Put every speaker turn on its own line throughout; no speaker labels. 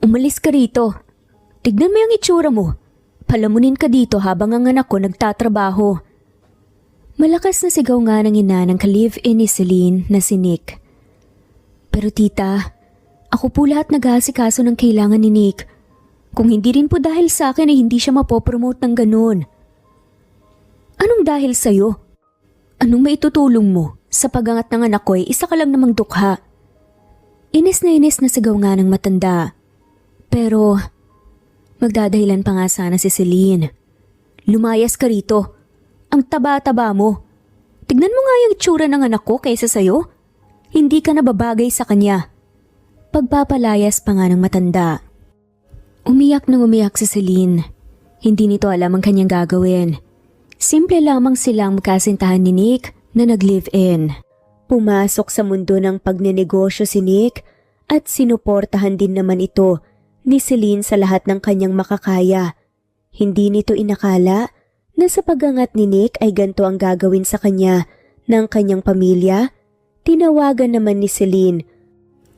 Umalis ka rito. Tignan mo yung itsura mo. Palamunin ka dito habang ang anak ko nagtatrabaho. Malakas na sigaw nga ng ina ng ka-live-in ni Celine na si Nick. Pero tita, ako po lahat nag-aasikaso ng kailangan ni Nick. Kung hindi rin po dahil sa akin ay hindi siya mapopromote ng ganun. Anong dahil sa'yo? Anong maitutulong mo? Sa pagangat ng anak ko ay isa ka lang namang dukha. Inis na sigaw nga ng matanda. Pero magdadahilan pa nga sana si Celine. Lumayas ka rito. Ang taba-taba mo. Tignan mo nga yung itsura ng anak ko kaysa sa'yo. Hindi ka nababagay sa kanya. Pagpapalayas pa nga ng matanda. Umiyak si Celine. Hindi nito alam ang kanyang gagawin. Simple lamang silang magkasintahan ni Nick na nag-live-in. Pumasok sa mundo ng pagnenegosyo si Nick at sinuportahan din naman ito ni Celine sa lahat ng kanyang makakaya. Hindi nito inakala na sa pagangat ni Nick ay ganito ang gagawin sa kanya ng kanyang pamilya. Tinawagan naman ni Celine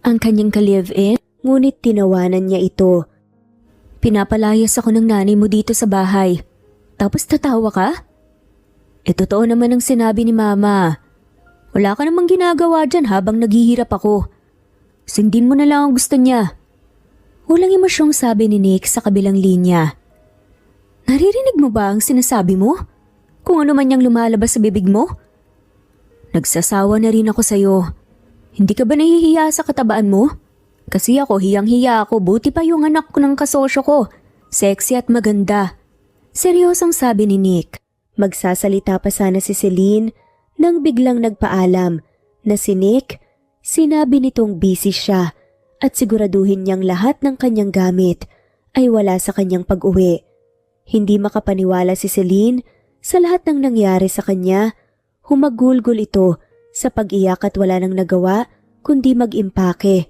ang kanyang ka-live-in, ngunit tinawanan niya ito. Pinapalayas ako ng nanay mo dito sa bahay. Tapos tatawa ka? Totoo naman ang sinabi ni Mama. Wala ka namang ginagawa dyan habang naghihirap ako. Sundin mo na lang ang gusto niya. Walang emosyong sabi ni Nick sa kabilang linya. Naririnig mo ba ang sinasabi mo? Kung ano man niyang lumalabas sa bibig mo? Nagsasawa na rin ako sa'yo. Hindi ka ba nahihiya sa katabaan mo? Kasi ako hiyang-hiya ako, buti pa yung anak ko ng kasosyo ko. Sexy at maganda. Seryosong sabi ni Nick. Magsasalita pa sana si Celine nang biglang nagpaalam na si Nick, sinabi nitong busy siya at siguraduhin niyang lahat ng kanyang gamit ay wala sa kanyang pag-uwi. Hindi makapaniwala si Celine sa lahat ng nangyari sa kanya. Humagulgol ito sa pag-iyak at wala nang nagawa kundi mag-impake.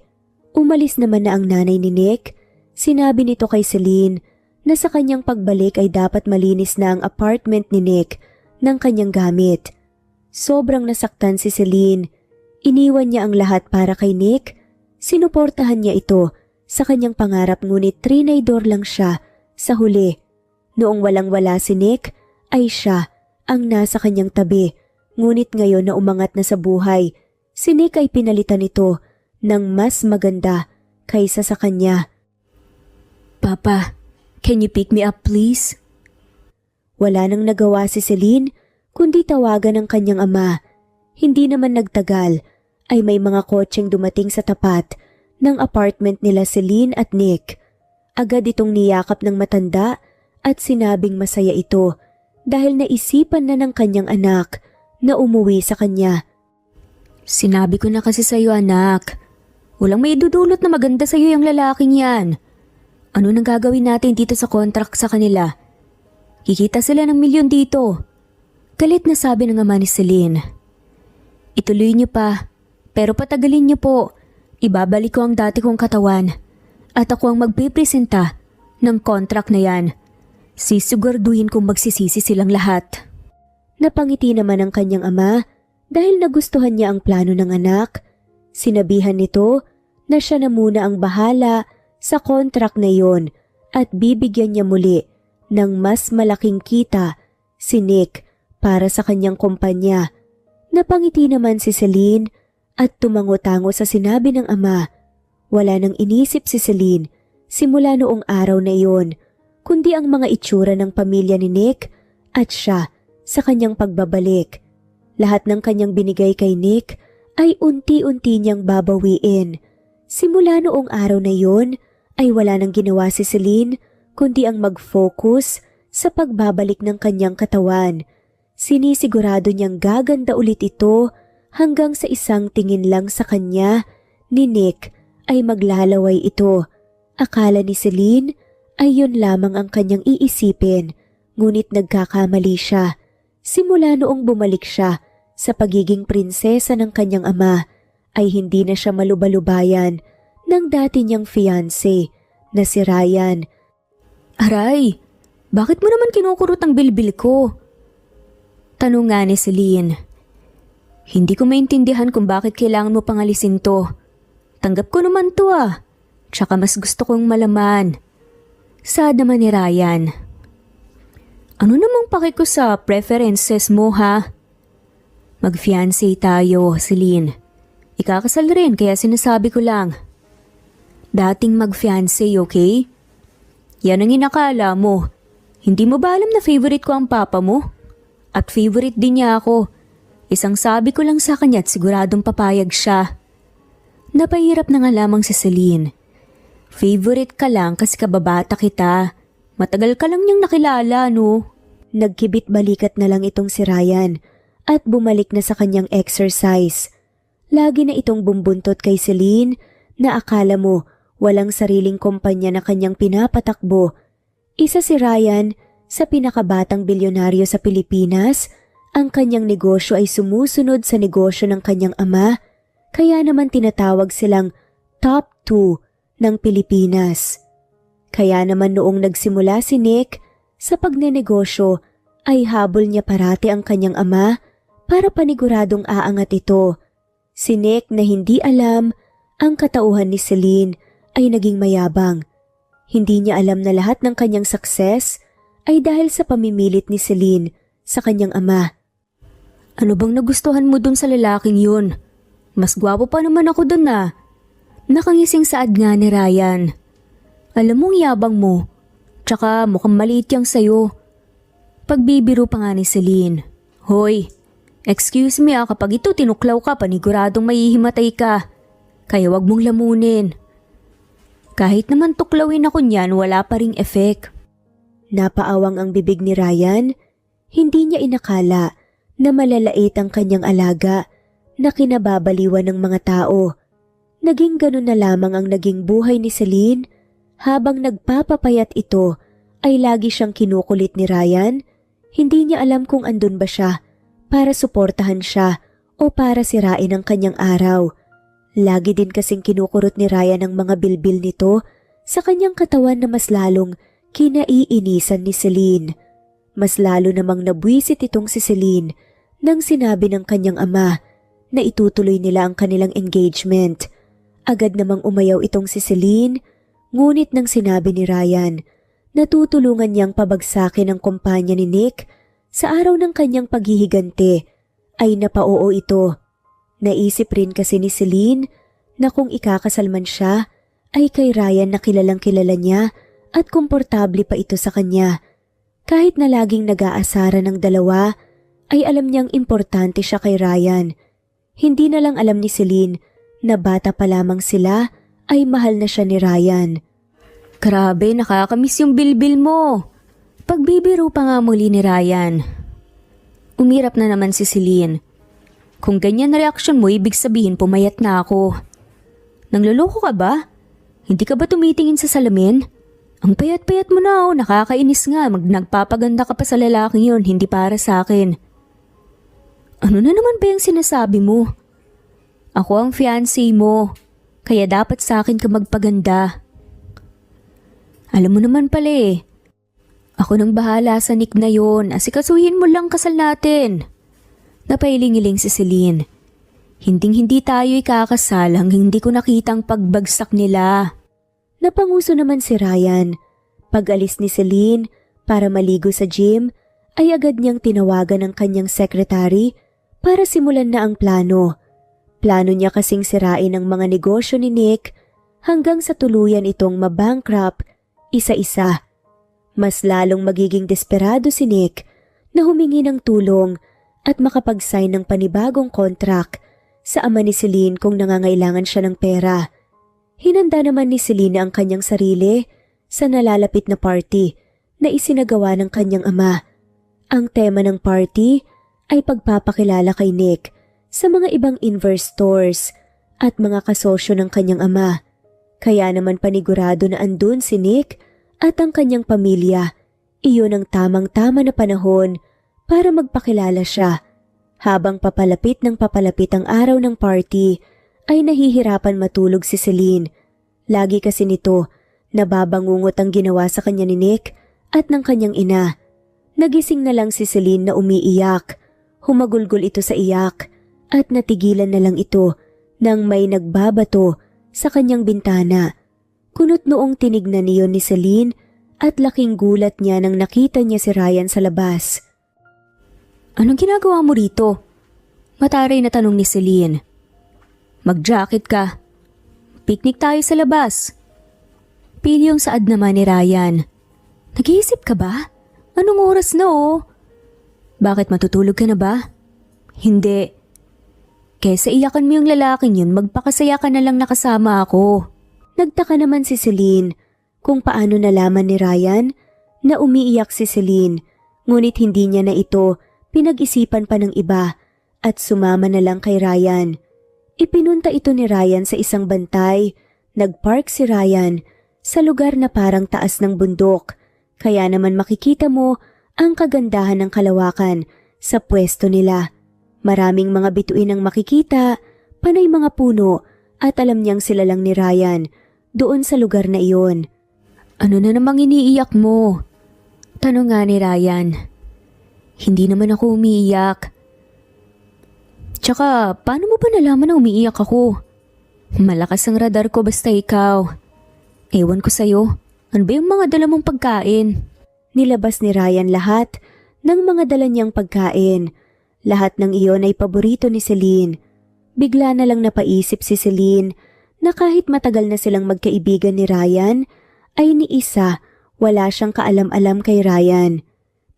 Umalis naman na ang nanay ni Nick. Sinabi nito kay Celine na sa kanyang pagbalik ay dapat malinis na ang apartment ni Nick ng kanyang gamit. Sobrang nasaktan si Celine. Iniwan niya ang lahat para kay Nick. Sinuportahan niya ito sa kanyang pangarap ngunit trinidor lang siya sa huli. Noong walang-wala si Nick ay siya ang nasa kanyang tabi. Ngunit ngayon na umangat na sa buhay, si Nick ay pinalitan ito ng mas maganda kaysa sa kanya. Papa, can you pick me up please? Wala nang nagawa si Celine kundi tawagan ang kanyang ama. Hindi naman nagtagal ay may mga kotseng dumating sa tapat ng apartment nila Celine at Nick. Agad itong niyakap ng matanda at sinabing masaya ito dahil naisipan na ng kanyang anak na umuwi sa kanya. Sinabi ko na kasi sa'yo anak, walang may idudulot na maganda sa'yo yung lalaking yan. Ano nang gagawin natin dito sa contract sa kanila? Kikita sila ng milyon dito. Galit na sabi ng ama ni Celine. Ituloy niyo pa, pero patagalin niyo po. Ibabalik ko ang dati kong katawan at ako ang magpipresenta ng contract na yan. Sisiguraduhin kong magsisisi silang lahat. Napangiti naman ang kanyang ama dahil nagustuhan niya ang plano ng anak. Sinabihan nito na siya na muna ang bahala sa contract na yon at bibigyan niya muli ng mas malaking kita si Nick para sa kanyang kumpanya. Napangiti naman si Celine at tumango-tango sa sinabi ng ama. Wala nang inisip si Celine simula noong araw na iyon kundi ang mga itsura ng pamilya ni Nick at siya sa kanyang pagbabalik. Lahat ng kanyang binigay kay Nick ay unti-unti niyang babawiin. Simula noong araw na iyon ay wala nang ginawa si Celine kundi ang mag-focus sa pagbabalik ng kanyang katawan. Sinisigurado niyang gaganda ulit ito hanggang sa isang tingin lang sa kanya ni Nick ay maglalaway ito. Akala ni Celine ay yun lamang ang kanyang iisipin, ngunit nagkakamali siya. Simula noong bumalik siya sa pagiging prinsesa ng kanyang ama, ay hindi na siya malubalubayan ng dati niyang fiancé na si Ryan. Aray, bakit mo naman kinukurot ang bilbil ko? Tanong nga ni Celine. Hindi ko maintindihan kung bakit kailangan mo pangalisin to. Tanggap ko naman to ah. Tsaka mas gusto kong malaman. Saad naman ni Ryan. Ano namang paki ko sa preferences mo ha? Mag-fiancé tayo, Celine. Ikakasal rin kaya sinasabi ko lang. Dating mag-fiancé, okay? Yan ang inakala mo. Hindi mo ba alam na favorite ko ang papa mo? At favorite din niya ako. Isang sabi ko lang sa kanya at siguradong papayag siya. Napahirap na nga lamang si Celine. Favorite ka lang kasi kababata kita. Matagal ka lang niyang nakilala, no? Nagkibit balikat na lang itong si Ryan at bumalik na sa kanyang exercise. Lagi na itong bumbuntot kay Celine na akala mo walang sariling kumpanya na kanyang pinapatakbo. Isa si Ryan sa pinakabatang bilyonaryo sa Pilipinas. Ang kanyang negosyo ay sumusunod sa negosyo ng kanyang ama, kaya naman tinatawag silang top 2 ng Pilipinas. Kaya naman noong nagsimula si Nick sa pagnenegosyo ay habol niya parati ang kanyang ama para paniguradong aangat ito. Si Nick na hindi alam ang katauhan ni Celine ay naging mayabang. Hindi niya alam na lahat ng kanyang success ay dahil sa pamimilit ni Celine sa kanyang ama. Ano bang nagustuhan mo dun sa lalaking yun? Mas gwapo pa naman ako dun na. Nakangising saad nga ni Ryan. Alam mong yabang mo, tsaka mukhang maliit yang sayo. Pagbibiro pa nga ni Celine. Hoy, excuse me kapag ito tinuklaw ka paniguradong mahihimatay ka. Kaya wag mong lamunin. Kahit naman tuklawin ako niyan wala pa ring effect. Napaawang ang bibig ni Ryan. Hindi niya inakala na malalait ang kanyang alaga na kinababaliwan ng mga tao. Naging ganun na lamang ang naging buhay ni Celine. Habang nagpapapayat ito ay lagi siyang kinukulit ni Ryan. Hindi niya alam kung andun ba siya para suportahan siya o para sirain ang kanyang araw. Lagi din kasing kinukurot ni Ryan ang mga bilbil nito sa kanyang katawan na mas lalong kinaiinisan ni Celine. Mas lalo namang nabwisit itong si Celine nang sinabi ng kanyang ama na itutuloy nila ang kanilang engagement. Agad namang umayaw itong si Celine, ngunit nang sinabi ni Ryan na tutulungan niyang pabagsakin ang kumpanya ni Nick sa araw ng kanyang paghihigante, ay napaoo ito. Naisip rin kasi ni Celine na kung ikakasal man siya ay kay Ryan na kilalang kilala niya at komportable pa ito sa kanya. Kahit na laging nag-aasara ng dalawa, ay alam niyang importante siya kay Ryan. Hindi na lang alam ni Celine na bata pa lamang sila ay mahal na siya ni Ryan. Grabe, nakakamiss yung bilbil mo. Pagbibiro pa nga muli ni Ryan. Umirap na naman si Celine. Kung ganyan na reaksyon mo, ibig sabihin pumayat na ako. Nangloloko ka ba? Hindi ka ba tumitingin sa salamin? Ang payat-payat mo na nakakainis nga. Nagpapaganda ka pa sa lalaking yun, hindi para sa akin. Ano na naman ba yung sinasabi mo? Ako ang fiancé mo, kaya dapat sa akin ka magpaganda. Alam mo naman pala ako nang bahala sa Nick na yun, asikasuhin mo lang kasal natin. Napailing-iling si Celine. Hinding-hindi tayo ikakasal hanggang hindi ko nakitang pagbagsak nila. Napanguso naman si Ryan. Pag-alis ni Celine para maligo sa gym, ay agad niyang tinawagan ang kanyang secretary para simulan na ang plano. Plano niya kasing sirain ang mga negosyo ni Nick hanggang sa tuluyan itong mabankrupt isa-isa. Mas lalong magiging desperado si Nick na humingi ng tulong at makapag-sign ng panibagong contract sa ama ni Celine kung nangangailangan siya ng pera. Hinanda naman ni Celine ang kanyang sarili sa nalalapit na party na isinagawa ng kanyang ama. Ang tema ng party ay pagpapakilala kay Nick sa mga ibang investors at mga kasosyo ng kanyang ama. Kaya naman panigurado na andun si Nick at ang kanyang pamilya. Iyon ang tamang-tama na panahon para magpakilala siya. Habang papalapit ng papalapit ang araw ng party, ay nahihirapan matulog si Celine. Lagi kasi nito nababangungot ang ginawa sa kanya ni Nick at ng kanyang ina. Nagising na lang si Celine na umiiyak. Humagulgol ito sa iyak at natigilan na lang ito nang may nagbabato sa kanyang bintana. Kunot noong tinignan niyon ni Celine at laking gulat niya nang nakita niya si Ryan sa labas. Anong ginagawa mo rito? Mataray na tanong ni Celine. Mag-jacket ka. Picnic tayo sa labas. Pilyong saad naman ni Ryan. Nag-iisip ka ba? Anong oras na Bakit matutulog ka na ba? Hindi. Kesa iyakan mo yung lalaking yun, magpakasaya ka na lang nakasama ako. Nagtaka naman si Celine kung paano nalaman ni Ryan na umiiyak si Celine, ngunit hindi niya na ito pinag-isipan pa ng iba at sumama na lang kay Ryan. Ipinunta ito ni Ryan sa isang bantay. Nagpark si Ryan sa lugar na parang taas ng bundok, kaya naman makikita mo ang kagandahan ng kalawakan sa pwesto nila. Maraming mga bituin ang makikita, panay mga puno at alam niyang sila lang ni Ryan doon sa lugar na iyon. Ano na namang iniiyak mo? Tanong nga ni Ryan. Hindi naman ako umiiyak. Tsaka paano mo ba nalaman na umiiyak ako? Malakas ang radar ko basta ikaw. Ewan ko sa'yo, ano ba yung mga dala mong pagkain? Nilabas ni Ryan lahat ng mga dala niyang pagkain. Lahat ng iyon ay paborito ni Celine. Bigla na lang napaisip si Celine na kahit matagal na silang magkaibigan ni Ryan, ay ni isa wala siyang kaalam-alam kay Ryan.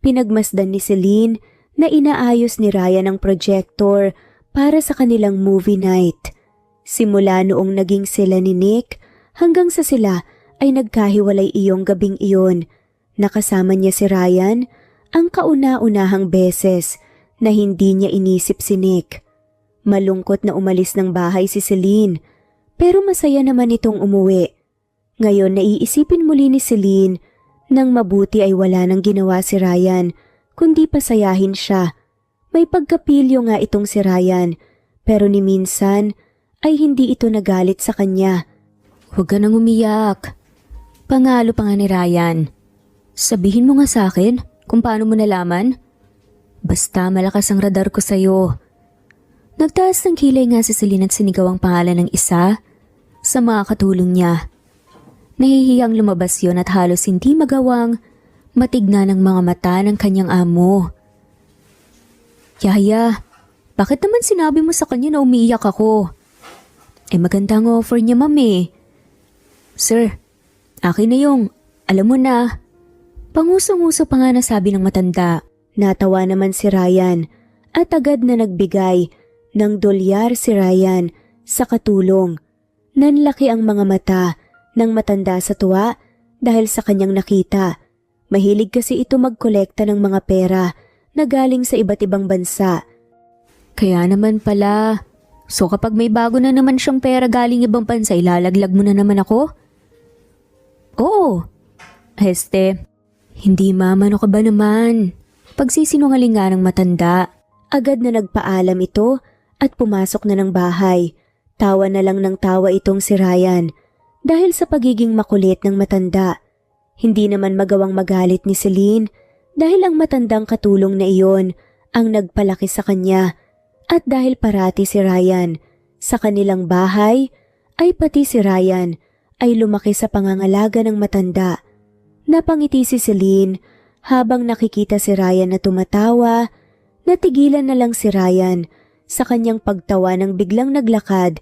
Pinagmasdan ni Celine na inaayos ni Ryan ang projector para sa kanilang movie night. Simula noong naging sila ni Nick hanggang sa sila ay nagkahiwalay iyong gabing iyon. Nakasama niya si Ryan ang kauna-unahang beses na hindi niya inisip si Nick. Malungkot na umalis ng bahay si Celine, pero masaya naman itong umuwi. Ngayon naiisipin muli ni Celine nang mabuti ay wala nang ginawa si Ryan, kundi pasayahin siya. May pagkapilyo nga itong si Ryan, pero ni minsan ay hindi ito nagalit sa kanya. Huwag ka nang umiyak. Pangalo pa nga ni Ryan. Sabihin mo nga sa akin kung paano mo nalaman. Basta malakas ang radar ko sa'yo. Nagtaas ng kilay nga si Celine at sinigaw ang pangalan ng isa sa mga katulong niya. Nahihiyang lumabas yon at halos hindi magawang matignan ng mga mata ng kanyang amo. Yaya, bakit naman sinabi mo sa kanya na umiiyak ako? Maganda ang offer niya, mami. Sir, akin na yung, alam mo na. Pangusong-uso pa nga nasabi ng matanda. Natawa naman si Ryan at agad na nagbigay ng $1 si Ryan sa katulong. Nanlaki ang mga mata ng matanda sa tuwa dahil sa kanyang nakita. Mahilig kasi ito magkolekta ng mga pera na galing sa iba't ibang bansa. Kaya naman pala, so kapag may bago na naman siyang pera galing ibang bansa, ilalaglag mo na naman ako? Oo. Hindi mama, ano ka ba naman? Pagsisinungaling nga ng matanda, agad na nagpaalam ito at pumasok na ng bahay. Tawa na lang ng tawa itong si Ryan dahil sa pagiging makulit ng matanda. Hindi naman magawang magalit ni Celine dahil ang matandang katulong na iyon ang nagpalaki sa kanya at dahil parati si Ryan sa kanilang bahay ay pati si Ryan ay lumaki sa pangangalaga ng matanda. Napangiti si Celine habang nakikita si Ryan na tumatawa. Natigilan na lang si Ryan sa kanyang pagtawa nang biglang naglakad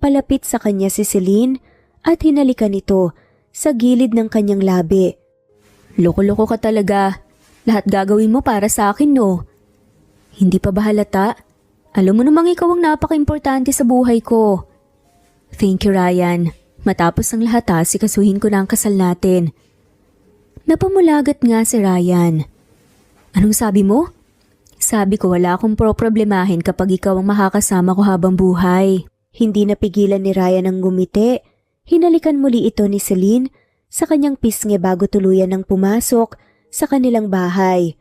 palapit sa kanya si Celine at hinalikan ito sa gilid ng kanyang labi. Loko-loko ka talaga. Lahat gagawin mo para sa akin, no? Hindi pa ba halata? Alam mo namang ikaw ang napaka-importante sa buhay ko. Thank you, Ryan. Matapos ang lahat sikasuhin ko na ang kasal natin. Napamulagat nga si Ryan. Anong sabi mo? Sabi ko wala akong problemahin kapag ikaw ang makakasama ko habang buhay. Hindi napigilan ni Ryan ang gumiti. Hinalikan muli ito ni Celine sa kanyang pisngi bago tuluyan ng pumasok sa kanilang bahay.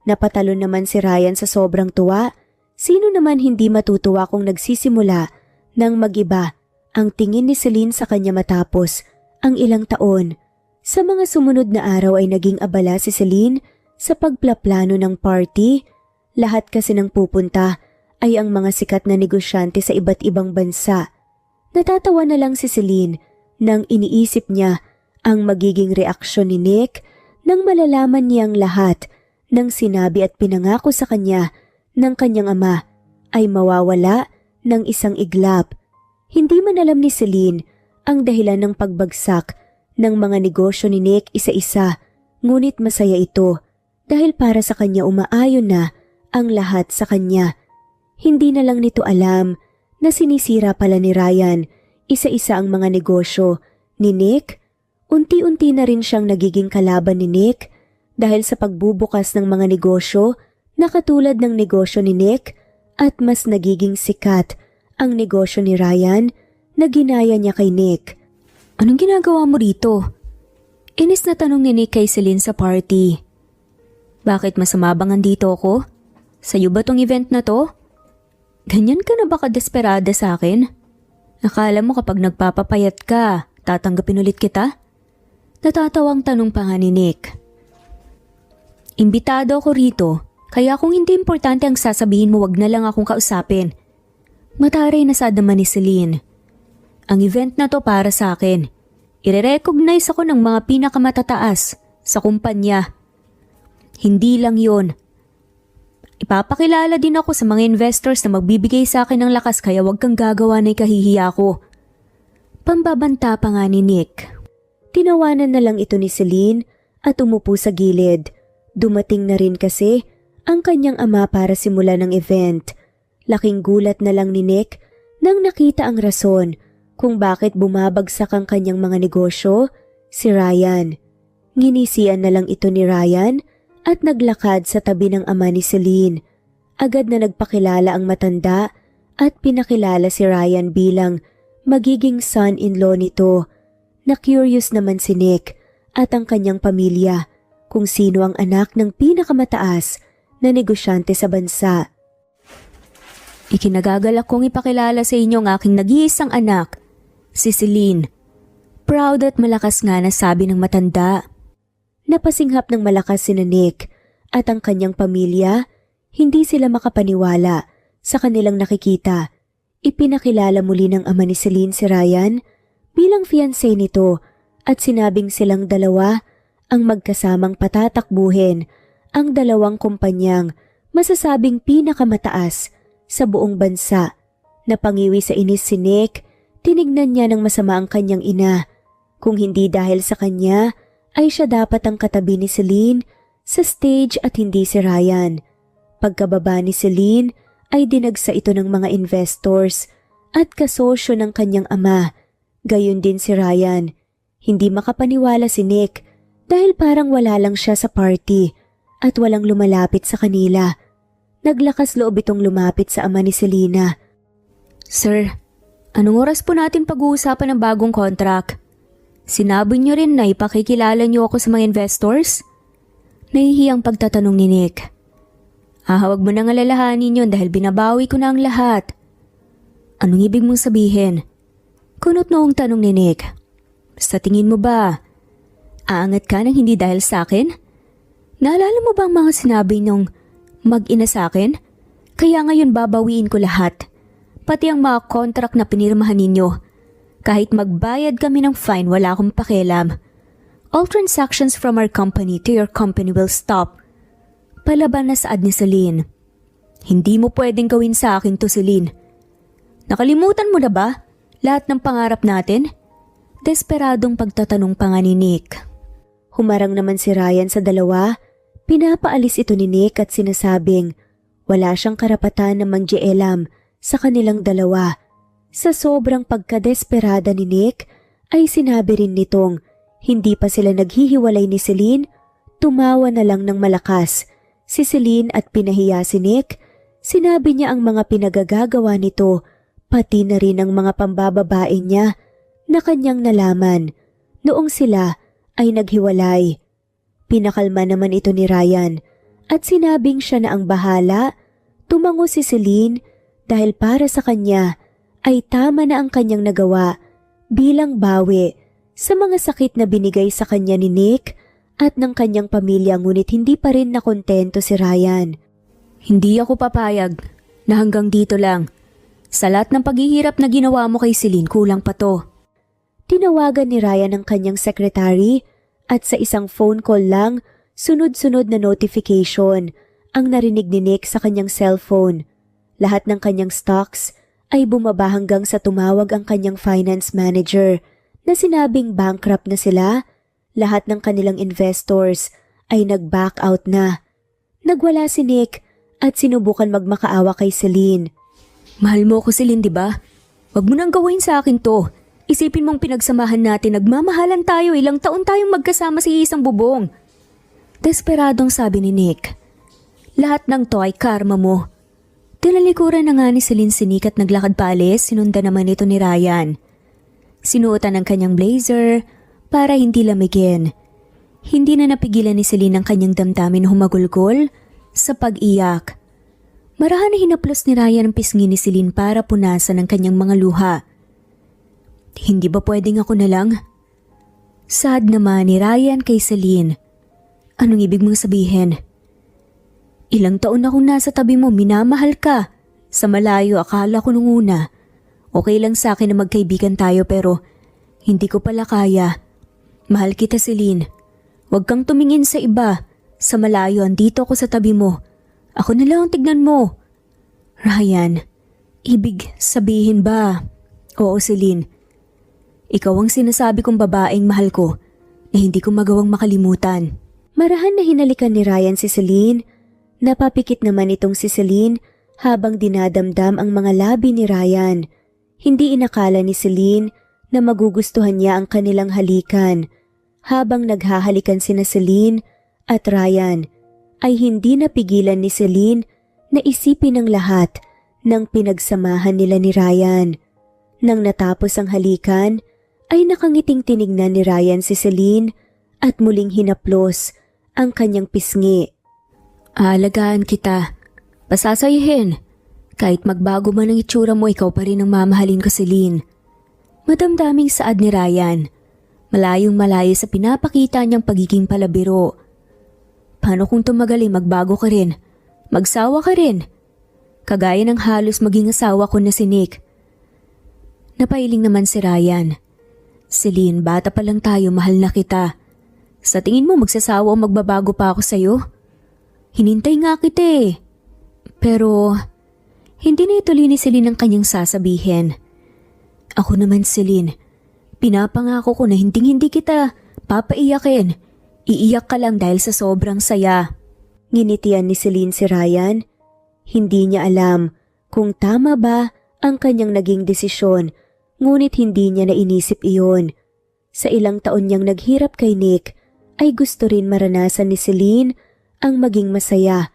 Napatalon naman si Ryan sa sobrang tuwa. Sino naman hindi matutuwa kung nagsisimula ng mag-iba ang tingin ni Celine sa kanya matapos ang ilang taon. Sa mga sumunod na araw ay naging abala si Celine sa pagplaplano ng party. Lahat kasi ng pupunta ay ang mga sikat na negosyante sa iba't ibang bansa. Natatawa na lang si Celine nang iniisip niya ang magiging reaksyon ni Nick nang malalaman niyang lahat ng sinabi at pinangako sa kanya ng kanyang ama ay mawawala ng isang iglap. Hindi man alam ni Celine ang dahilan ng pagbagsak ng mga negosyo ni Nick isa-isa, ngunit masaya ito dahil para sa kanya umaayon na ang lahat sa kanya. Hindi na lang nito alam na sinisira pala ni Ryan isa-isa ang mga negosyo ni Nick. Unti-unti na rin siyang nagiging kalaban ni Nick dahil sa pagbubukas ng mga negosyo na katulad ng negosyo ni Nick, at mas nagiging sikat ang negosyo ni Ryan na ginaya niya kay Nick. Anong ginagawa mo rito? Inis na tanong ni Nick kay Celine sa party. Bakit masama bang andito ako? Sa'yo ba tong event na to? Ganyan ka na ba kadesperada sa akin? Akala mo kapag nagpapapayat ka, tatanggapin ulit kita? Natatawang tanong pa nga ni Nick. Imbitado ako rito, kaya kung hindi importante ang sasabihin mo, wag na lang akong kausapin. Mataray na sad naman ni Celine. Ang event na to para sa akin. Ire-recognize ako ng mga pinakamatataas sa kumpanya. Hindi lang yon. Ipapakilala din ako sa mga investors na magbibigay sa akin ng lakas, kaya wag kang gagawa na ikahihiya ko. Pambabanta pa nga ni Nick. Tinawanan na lang ito ni Celine at umupo sa gilid. Dumating na rin kasi ang kanyang ama para simulan ng event. Laking gulat na lang ni Nick nang nakita ang rason kung bakit bumabagsak ang kanyang mga negosyo, si Ryan. Nginisian na lang ito ni Ryan at naglakad sa tabi ng ama ni Celine. Agad na nagpakilala ang matanda at pinakilala si Ryan bilang magiging son-in-law nito. Na-curious naman si Nick at ang kanyang pamilya kung sino ang anak ng pinakamataas na negosyante sa bansa. Ikinagagalak kong ipakilala sa inyo ang aking nag-iisang anak, si Celine. Proud at malakas nga na sabi ng matanda. Napasinghap ng malakas si Nick at ang kanyang pamilya, hindi sila makapaniwala sa kanilang nakikita. Ipinakilala muli ng ama ni Celine si Ryan bilang fiancé nito at sinabing silang dalawa ang magkasamang patatakbuhin ang dalawang kumpanyang masasabing pinakamataas sa buong bansa. Napangiwi sa inis si Nick, tinignan niya ng masama ang kanyang ina. Kung hindi dahil sa kanya, ay siya dapat ang katabi ni Celine sa stage at hindi si Ryan. Pagkababa ni Celine ay dinagsa ito ng mga investors at kasosyo ng kanyang ama. Gayon din si Ryan. Hindi makapaniwala si Nick dahil parang wala lang siya sa party at walang lumalapit sa kanila. Naglakas loob itong lumapit sa ama ni Selena. Sir, anong oras po natin pag-uusapan ng bagong contract? Sinabi niyo rin na ipakikilala niyo ako sa mga investors? Nahihiyang pagtatanong ni Nick. Huwag mo nang alalahanin yun dahil binabawi ko na ang lahat. Anong ibig mong sabihin? Kunot noong tanong ni Nick. Sa tingin mo ba, aangat ka ng hindi dahil sa akin? Naalala mo ba ang mga sinabi niyong mag-ina sa akin? Kaya ngayon babawiin ko lahat. Pati ang mga contract na pinirmahan ninyo. Kahit magbayad kami ng fine, wala akong pakialam. All transactions from our company to your company will stop. Palaban na saad ni Celine. Hindi mo pwedeng gawin sa akin to, Celine. Nakalimutan mo na ba lahat ng pangarap natin? Desperadong pagtatanong pa nga ni Nick. Humarang naman si Ryan sa dalawa. Pinapaalis ito ni Nick at sinasabing wala siyang karapatan na mangyaelam sa kanilang dalawa. Sa sobrang pagkadesperada ni Nick ay sinabi rin nitong hindi pa sila naghihiwalay ni Celine, tumawa na lang ng malakas si Celine at pinahiya si Nick. Sinabi niya ang mga pinagagagawa nito, pati na rin ang mga pambababae niya na kanyang nalaman noong sila ay naghiwalay. Pinakalma naman ito ni Ryan at sinabing siya na ang bahala. Tumango si Celine dahil para sa kanya ay tama na ang kanyang nagawa bilang bawi sa mga sakit na binigay sa kanya ni Nick at ng kanyang pamilya, ngunit hindi pa rin nakontento si Ryan. Hindi ako papayag na hanggang dito lang. Sa lahat ng paghihirap na ginawa mo kay Celine, kulang pa to. Tinawagan ni Ryan ang kanyang sekretary at sa isang phone call lang, sunod-sunod na notification ang narinig ni Nick sa kanyang cellphone. Lahat ng kanyang stocks ay bumaba hanggang sa tumawag ang kanyang finance manager na sinabing bankrupt na sila. Lahat ng kanilang investors ay nag-back out na. Nagwala si Nick at sinubukan magmakaawa kay Celine. Mahal mo ko, Celine, di ba? Wag mo nang gawin sa akin to. Isipin mong pinagsamahan natin, nagmamahalan tayo, ilang taon tayong magkasama sa isang bubong. Desperadong sabi ni Nick. Lahat ng to ay karma mo. Tinalikuran na nga ni Celine si Nick at naglakad paalis, sinundan naman ito ni Ryan. Sinuotan ang kanyang blazer para hindi lamigin. Hindi na napigilan ni Celine ang kanyang damdamin humagulgol sa pag-iyak. Marahan na hinaplos ni Ryan ang pisngi ni Celine para punasan ang kanyang mga luha. Hindi ba pwedeng ako na lang? Sad naman ni Ryan kay Celine. Anong ibig mong sabihin? Ilang taon akong nasa tabi mo, minamahal ka. Sa malayo akala ko nung una. Okay lang sa akin na magkaibigan tayo pero hindi ko pala kaya. Mahal kita, Celine. Huwag kang tumingin sa iba. Sa malayo, andito ako sa tabi mo. Ako na lang ang tignan mo. Ryan, ibig sabihin ba? Oo, Celine. Ikaw ang sinasabi kong babaeng mahal ko na hindi ko magawang makalimutan. Marahan na hinalikan ni Ryan si Celine. Napapikit naman itong si Celine habang dinadamdam ang mga labi ni Ryan. Hindi inakala ni Celine na magugustuhan niya ang kanilang halikan. Habang naghahalikan sina Celine at Ryan, ay hindi napigilan ni Celine na isipin ang lahat ng pinagsamahan nila ni Ryan. Nang natapos ang halikan, ay nakangiting tinignan ni Ryan si Celine at muling hinaplos ang kanyang pisngi. Aalagaan kita. Pasasayahin. Kahit magbago man ang itsura mo, ikaw pa rin ang mamahalin ko, Celine. Madamdaming saad ni Ryan. Malayong malayo sa pinapakita niyang pagiging palabiro. Paano kung tumagal magbago ka rin? Magsawa ka rin? Kagaya ng halos maging asawa ko na si Nick. Napailing naman si Ryan. Celine, bata pa lang tayo, mahal na kita. Sa tingin mo magsasawa o magbabago pa ako sa'yo? Hinintay nga kita eh. Pero hindi na ituloy ni Celine ang kanyang sasabihin. Ako naman, Celine, pinapangako ko na hindi kita papaiyakin. Iiyak ka lang dahil sa sobrang saya. Nginitian ni Celine si Ryan. Hindi niya alam kung tama ba ang kanyang naging desisyon, ngunit hindi niya na inisip iyon. Sa ilang taon niyang naghirap kay Nick, ay gusto rin maranasan ni Celine ang maging masaya.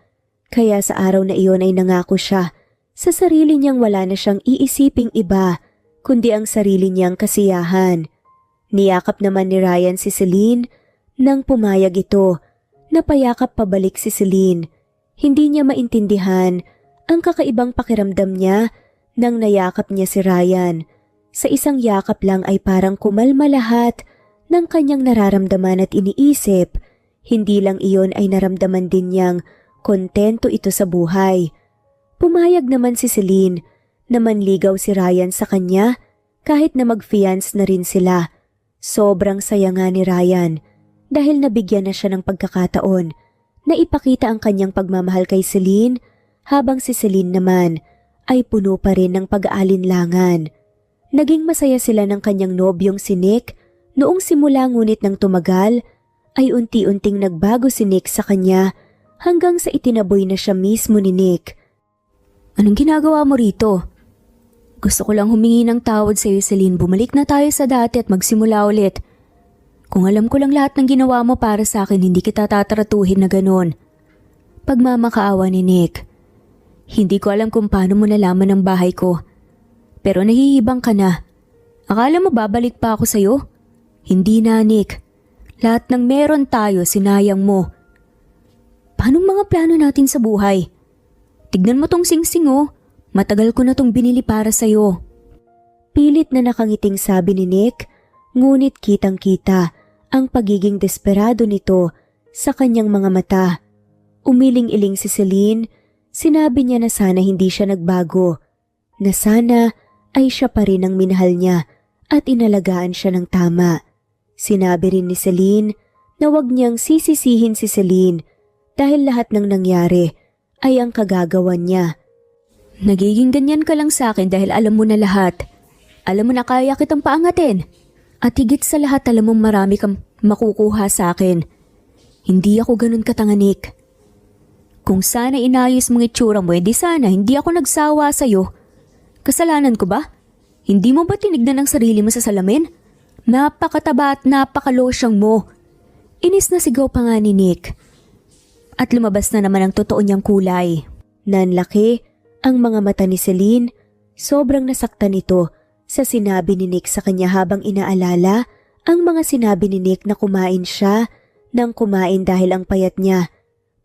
Kaya sa araw na iyon ay nangako siya sa sarili niyang wala na siyang iisiping iba, kundi ang sarili niyang kasiyahan. Niyakap naman ni Ryan si Celine. Nang pumayag ito, napayakap pabalik si Celine. Hindi niya maintindihan ang kakaibang pakiramdam niya nang nayakap niya si Ryan. Sa isang yakap lang ay parang kumalma lahat ng kanyang nararamdaman at iniisip. Hindi lang iyon ay naramdaman din niyang kontento ito sa buhay. Pumayag naman si Celine na manligaw si Ryan sa kanya kahit na mag-fiance na rin sila. Sobrang saya nga ni Ryan dahil nabigyan na siya ng pagkakataon na ipakita ang kanyang pagmamahal kay Celine habang si Celine naman ay puno pa rin ng pag-aalinlangan. Naging masaya sila ng kanyang nobyong si Nick noong simula, ngunit nang tumagal ay unti-unting nagbago si Nick sa kanya hanggang sa itinaboy na siya mismo ni Nick. Anong ginagawa mo rito? Gusto ko lang humingi ng tawad sa iyo, Celine. Bumalik na tayo sa dati at magsimula ulit. Kung alam ko lang lahat ng ginawa mo para sa akin, hindi kita tataratuhin na ganon. Pagmamakaawa ni Nick. Hindi ko alam kung paano mo nalaman ang bahay ko. Pero nahihibang ka na. Akala mo babalik pa ako sa'yo? Hindi na, Nick. Lahat ng meron tayo, sinayang mo. Paano mga plano natin sa buhay? Tignan mo tong singsing oh. Matagal ko na tong binili para sa'yo. Pilit na nakangiting sabi ni Nick, ngunit kitang-kita ang pagiging desperado nito sa kanyang mga mata. Umiling-iling si Celine, sinabi niya na sana hindi siya nagbago, na sana ay siya pa rin ang minahal niya
at inalagaan siya ng tama. Sinabi rin ni Celine na wag niyang sisisihin si Celine dahil lahat ng nangyari ay ang kagagawan niya.
Nagiging ganyan ka lang sa akin dahil alam mo na lahat. Alam mo na kaya kitang paangatin. At higit sa lahat alam mong marami kang makukuha sa akin. Hindi ako ganun katanganik. Kung sana inayos mong itsura mo, edi sana hindi ako nagsawa sa'yo. Kasalanan ko ba? Hindi mo ba tinignan ang sarili mo sa salamin? Napakataba at napakalosyang mo. Inis na sigaw pa nga ni Nick. At lumabas na naman ang totoo niyang kulay.
Nanlaki ang mga mata ni Celine. Sobrang nasaktan ito sa sinabi ni Nick sa kanya habang inaalala ang mga sinabi ni Nick na kumain siya nang kumain dahil ang payat niya.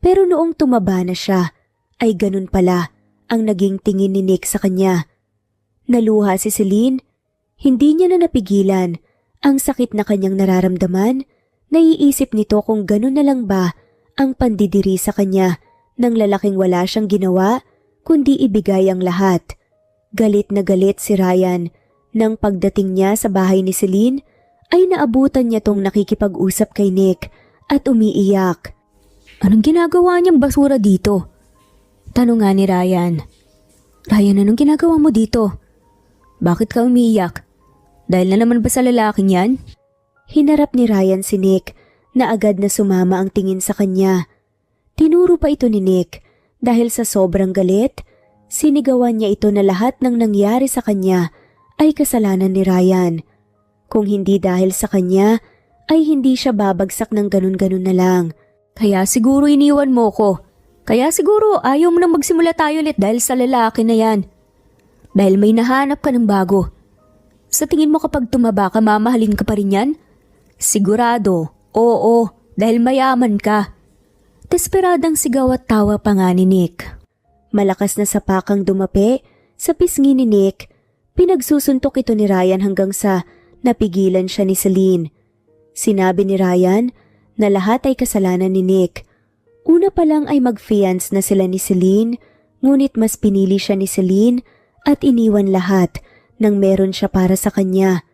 Pero noong tumaba na siya, ay ganun pala ang naging tingin ni Nick sa kanya. Naluha si Celine. Hindi niya na napigilan ang sakit na kanyang nararamdaman. Naiisip nito kung ganun na lang ba ang pandidiri sa kanya ng lalaking wala siyang ginawa kundi ibigay ang lahat. Galit na galit si Ryan nang pagdating niya sa bahay ni Celine ay naabutan niya tong nakikipag-usap kay Nick at umiiyak.
Anong ginagawa niyang basura dito? Tanong nga ni Ryan. Ryan, anong ginagawa mo dito? Bakit ka umiiyak? Dahil na naman ba sa lalaking yan?
Hinarap ni Ryan si Nick na agad na sumama ang tingin sa kanya. Tinuro pa ito ni Nick dahil sa sobrang galit, sinigawan niya ito na lahat ng nangyari sa kanya ay kasalanan ni Ryan. Kung hindi dahil sa kanya, ay hindi siya babagsak ng ganun-ganun na lang.
Kaya siguro iniwan mo ko. Kaya siguro ayaw mo nang magsimula tayo ulit dahil sa lalaki na yan. Dahil may nahanap ka ng bago. Sa tingin mo kapag tumaba ka, mamahalin ka pa rin yan? Sigurado, oo, dahil mayaman ka. Desperadang sigaw at tawa pa nga ni Nick.
Malakas na sapakang dumapi sa pisngi ni Nick. Pinagsusuntok ito ni Ryan hanggang sa napigilan siya ni Celine. Sinabi ni Ryan na lahat ay kasalanan ni Nick. Una pa lang ay mag-fiance na sila ni Celine, ngunit mas pinili siya ni Celine at iniwan lahat nang meron siya para sa kanya.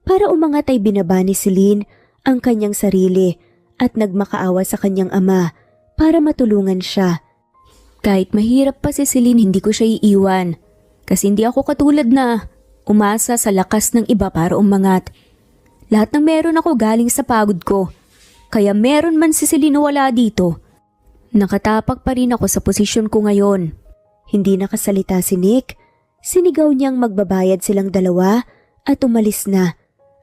Para umangat ay binaba ni Celine ang kanyang sarili at nagmakaawa sa kanyang ama para matulungan siya.
Kahit mahirap pa si Celine, hindi ko siya iiwan. Kasi hindi ako katulad na umasa sa lakas ng iba para umangat. Lahat ng meron ako galing sa pagod ko. Kaya meron man si Celine wala dito. Nakatapak pa rin ako sa posisyon ko ngayon.
Hindi nakasalita si Nick. Sinigaw niyang magbabayad silang dalawa at umalis na.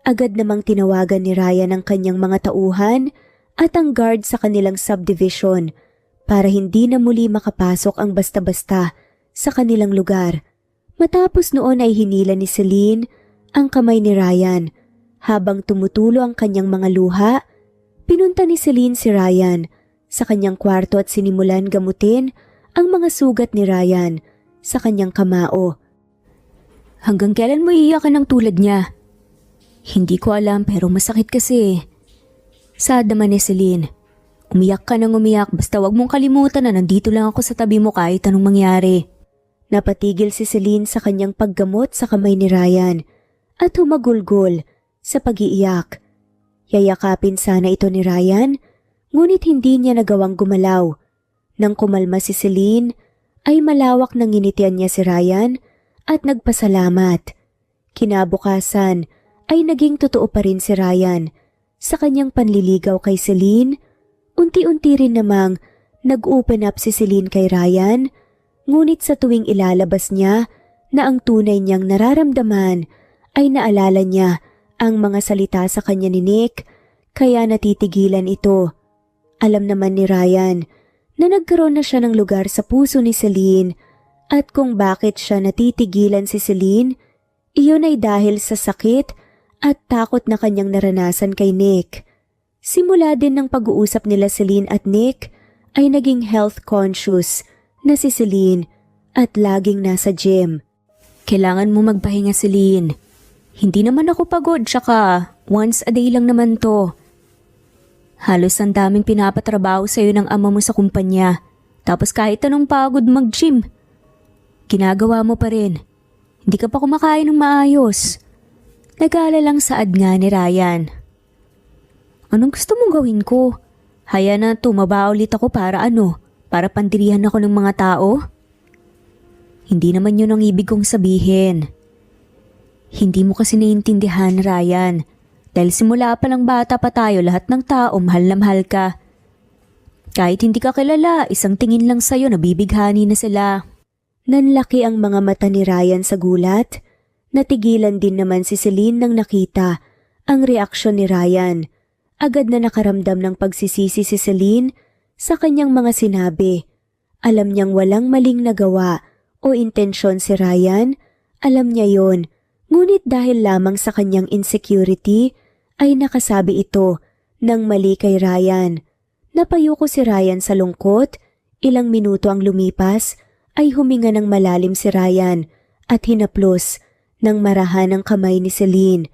Agad namang tinawagan ni Ryan ang kanyang mga tauhan at ang guard sa kanilang subdivision para hindi na muli makapasok ang basta-basta sa kanilang lugar. Matapos noon ay hinila ni Celine ang kamay ni Ryan. Habang tumutulo ang kanyang mga luha, pinunta ni Celine si Ryan sa kanyang kwarto at sinimulan gamutin ang mga sugat ni Ryan sa kanyang kamao.
Hanggang kailan mo iiyakan ng tulad niya? Hindi ko alam pero masakit kasi. Sad naman ni Celine. Umiyak ka nang umiyak basta wag mong kalimutan na nandito lang ako sa tabi mo kahit anong mangyari.
Napatigil si Celine sa kanyang paggamot sa kamay ni Ryan at humagulgol sa pag-iiyak. Yayakapin sana ito ni Ryan, ngunit hindi niya nagawang gumalaw. Nang kumalma si Celine, ay malawak nang nginitian niya si Ryan at nagpasalamat. Kinabukasan ay naging totoo pa rin si Ryan. Sa kanyang panliligaw kay Celine, unti-unti rin namang nag-open up si Celine kay Ryan, ngunit sa tuwing ilalabas niya na ang tunay niyang nararamdaman ay naalala niya ang mga salita sa kanya ni Nick, kaya natitigilan ito. Alam naman ni Ryan na nagkaroon na siya ng lugar sa puso ni Celine at kung bakit siya natitigilan si Celine, iyon ay dahil sa sakit at takot na kanyang naranasan kay Nick. Simula din ng pag-uusap nila Celine at Nick ay naging health conscious na si Celine at laging nasa gym.
Kailangan mo magpahinga, Celine. Hindi naman ako pagod, tsaka once a day lang naman to. Halos ang daming pinapatrabaho sa'yo ng ama mo sa kumpanya. Tapos kahit anong pagod mag-gym, ginagawa mo pa rin. Hindi ka pa kumakain ng maayos. Nag-aalalang saad nga ni Ryan. Anong gusto mong gawin ko? Haya na tumaba ulit ako para ano? Para pandirihan ako ng mga tao? Hindi naman yun ang ibig kong sabihin. Hindi mo kasi naiintindihan, Ryan. Dahil simula pa lang bata pa tayo, lahat ng tao mahal na mahal ka. Kahit hindi ka kilala, isang tingin lang sa'yo nabibighani na sila.
Nanlaki ang mga mata ni Ryan sa gulat. Natigilan din naman si Celine nang nakita ang reaksyon ni Ryan. Agad na nakaramdam ng pagsisisi si Celine sa kanyang mga sinabi. Alam niyang walang maling nagawa o intensyon si Ryan. Alam niya yon. Ngunit dahil lamang sa kanyang insecurity ay nakasabi ito ng mali kay Ryan. Napayuko si Ryan sa lungkot. Ilang minuto ang lumipas ay huminga ng malalim si Ryan at hinaplos ng marahan ang kamay ni Celine.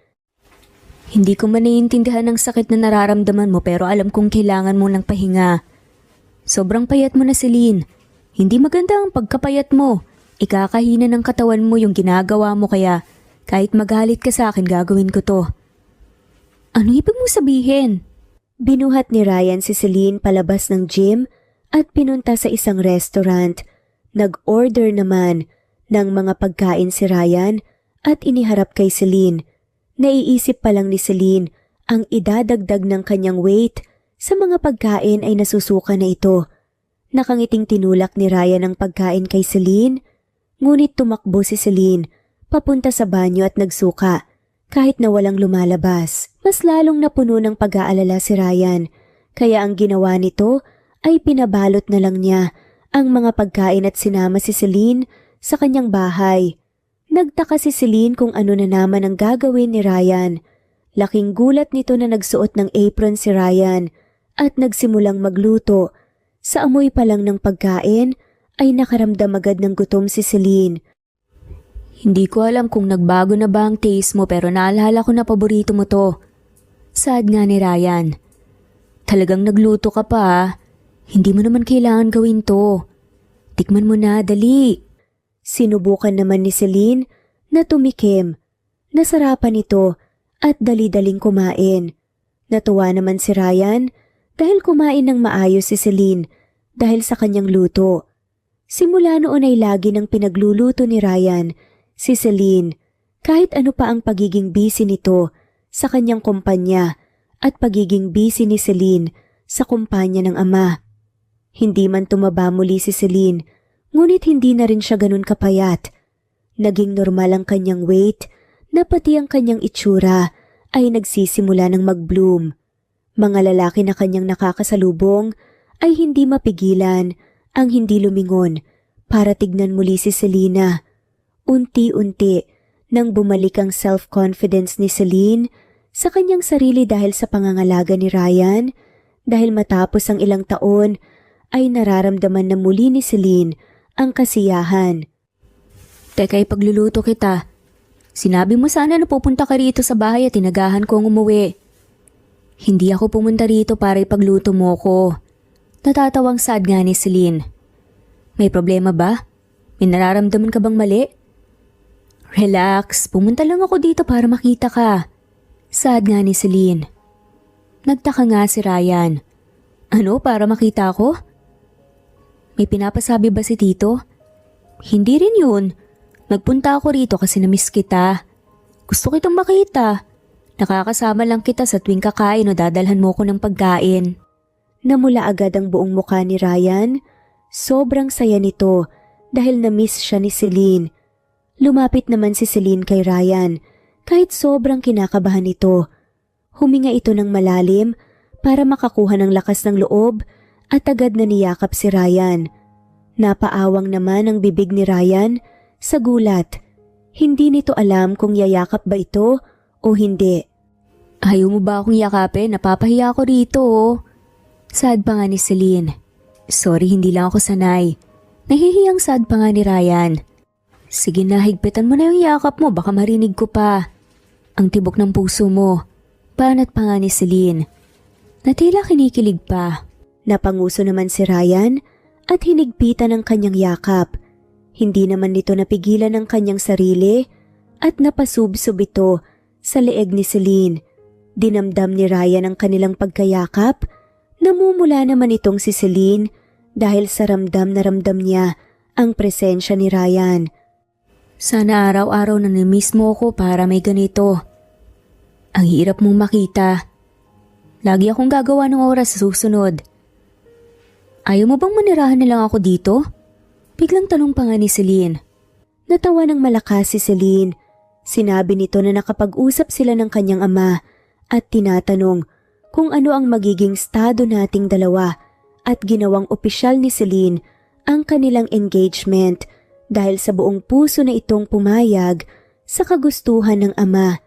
Hindi ko man naiintindihan ang sakit na nararamdaman mo pero alam kong kailangan mo ng pahinga. Sobrang payat mo na, Celine. Hindi maganda ang pagkapayat mo. Ikakahina ng katawan mo yung ginagawa mo kaya kahit magalit ka sa akin gagawin ko to. Ano ibig mong sabihin?
Binuhat ni Ryan si Celine palabas ng gym at pinunta sa isang restaurant. Nag-order naman ng mga pagkain si Ryan at iniharap kay Celine. Naiisip pa lang ni Celine ang idadagdag ng kanyang weight sa mga pagkain ay nasusuka na ito. Nakangiting tinulak ni Ryan ang pagkain kay Celine, ngunit tumakbo si Celine papunta sa banyo at nagsuka kahit na walang lumalabas. Mas lalong napuno ng pag-aalala si Ryan, kaya ang ginawa nito ay pinabalot na lang niya ang mga pagkain at sinama si Celine sa kanyang bahay. Nagtaka si Celine kung ano na naman ang gagawin ni Ryan. Laking gulat nito na nagsuot ng apron si Ryan at nagsimulang magluto. Sa amoy pa lang ng pagkain ay nakaramdam agad ng gutom si Celine.
Hindi ko alam kung nagbago na ba ang taste mo pero naalala ko na paborito mo to. Saad nga ni Ryan. Talagang nagluto ka pa ah. Hindi mo naman kailangan gawin to. Tikman mo na, dali. Sinubukan naman ni Celine na tumikim. Nasarapan ito at dali-daling kumain. Natuwa naman si Ryan dahil kumain ng maayos si Celine dahil sa kanyang luto. Simula noon ay lagi ng pinagluluto ni Ryan si Celine kahit ano pa ang pagiging busy nito sa kanyang kumpanya at pagiging busy ni Celine sa kumpanya ng ama. Hindi man tumaba muli si Celine, ngunit hindi na rin siya ganun kapayat. Naging normal ang kanyang weight na pati ang kanyang itsura ay nagsisimula ng mag-bloom. Mga lalaki na kanyang nakakasalubong ay hindi mapigilan ang hindi lumingon para tignan muli si Selena. Unti-unti nang bumalik ang self-confidence ni Celine sa kanyang sarili dahil sa pangangalaga ni Ryan, dahil matapos ang ilang taon ay nararamdaman na muli ni Celine ang kasiyahan. Teka, ipagluluto kita. Sinabi mo sana na pupunta ka rito sa bahay at tinagahan kong umuwi. Hindi ako pumunta rito para ipagluto mo ko. Natatawang saad nga ni Celine. May problema ba? May nararamdaman ka bang mali? Relax, pumunta lang ako dito para makita ka. Saad nga ni Celine. Nagtaka nga si Ryan. Ano, para makita ko? May pinapasabi ba si Tito? Hindi rin yun. Nagpunta ako rito kasi na-miss kita. Gusto kitang makita. Nakakasama lang kita sa tuwing kakain o dadalhan mo ko ng pagkain.
Namula agad ang buong mukha ni Ryan. Sobrang saya nito dahil na-miss siya ni Celine. Lumapit naman si Celine kay Ryan kahit sobrang kinakabahan ito. Huminga ito ng malalim para makakuha ng lakas ng loob at agad na niyakap si Ryan. Napaawang naman ang bibig ni Ryan sa gulat. Hindi nito alam kung yayakap ba ito o hindi.
Ayaw mo ba akong yakapin? Napapahiya ako rito oh. Sad pa nga ni Celine. Sorry, hindi lang ako sanay. Nahihiyang sad pa nga ni Ryan. Sige na, higpitan mo na yung yakap mo, baka marinig ko pa. Ang tibok ng puso mo. Banat pa nga ni Celine. Natila kinikilig pa.
Napanguso naman si Ryan at hinigpitan ang kanyang yakap. Hindi naman nito napigilan ang kanyang sarili at napasubsob ito sa leeg ni Celine. Dinamdam ni Ryan ang kanilang pagkayakap. Namumula naman itong si Celine dahil sa ramdam na ramdam niya ang presensya ni Ryan.
Sana araw-araw na namiss mo ko para may ganito. Ang hirap mong makita. Lagi akong gagawa ng oras sa susunod. Ayaw mo bang manirahan na lang ako dito? Biglang tanong pa nga ni Celine.
Natawa ng malakas si Celine. Sinabi nito na nakapag-usap sila ng kanyang ama at tinatanong kung ano ang magiging estado nating dalawa at ginawang opisyal ni Celine ang kanilang engagement dahil sa buong puso na itong pumayag sa kagustuhan ng ama.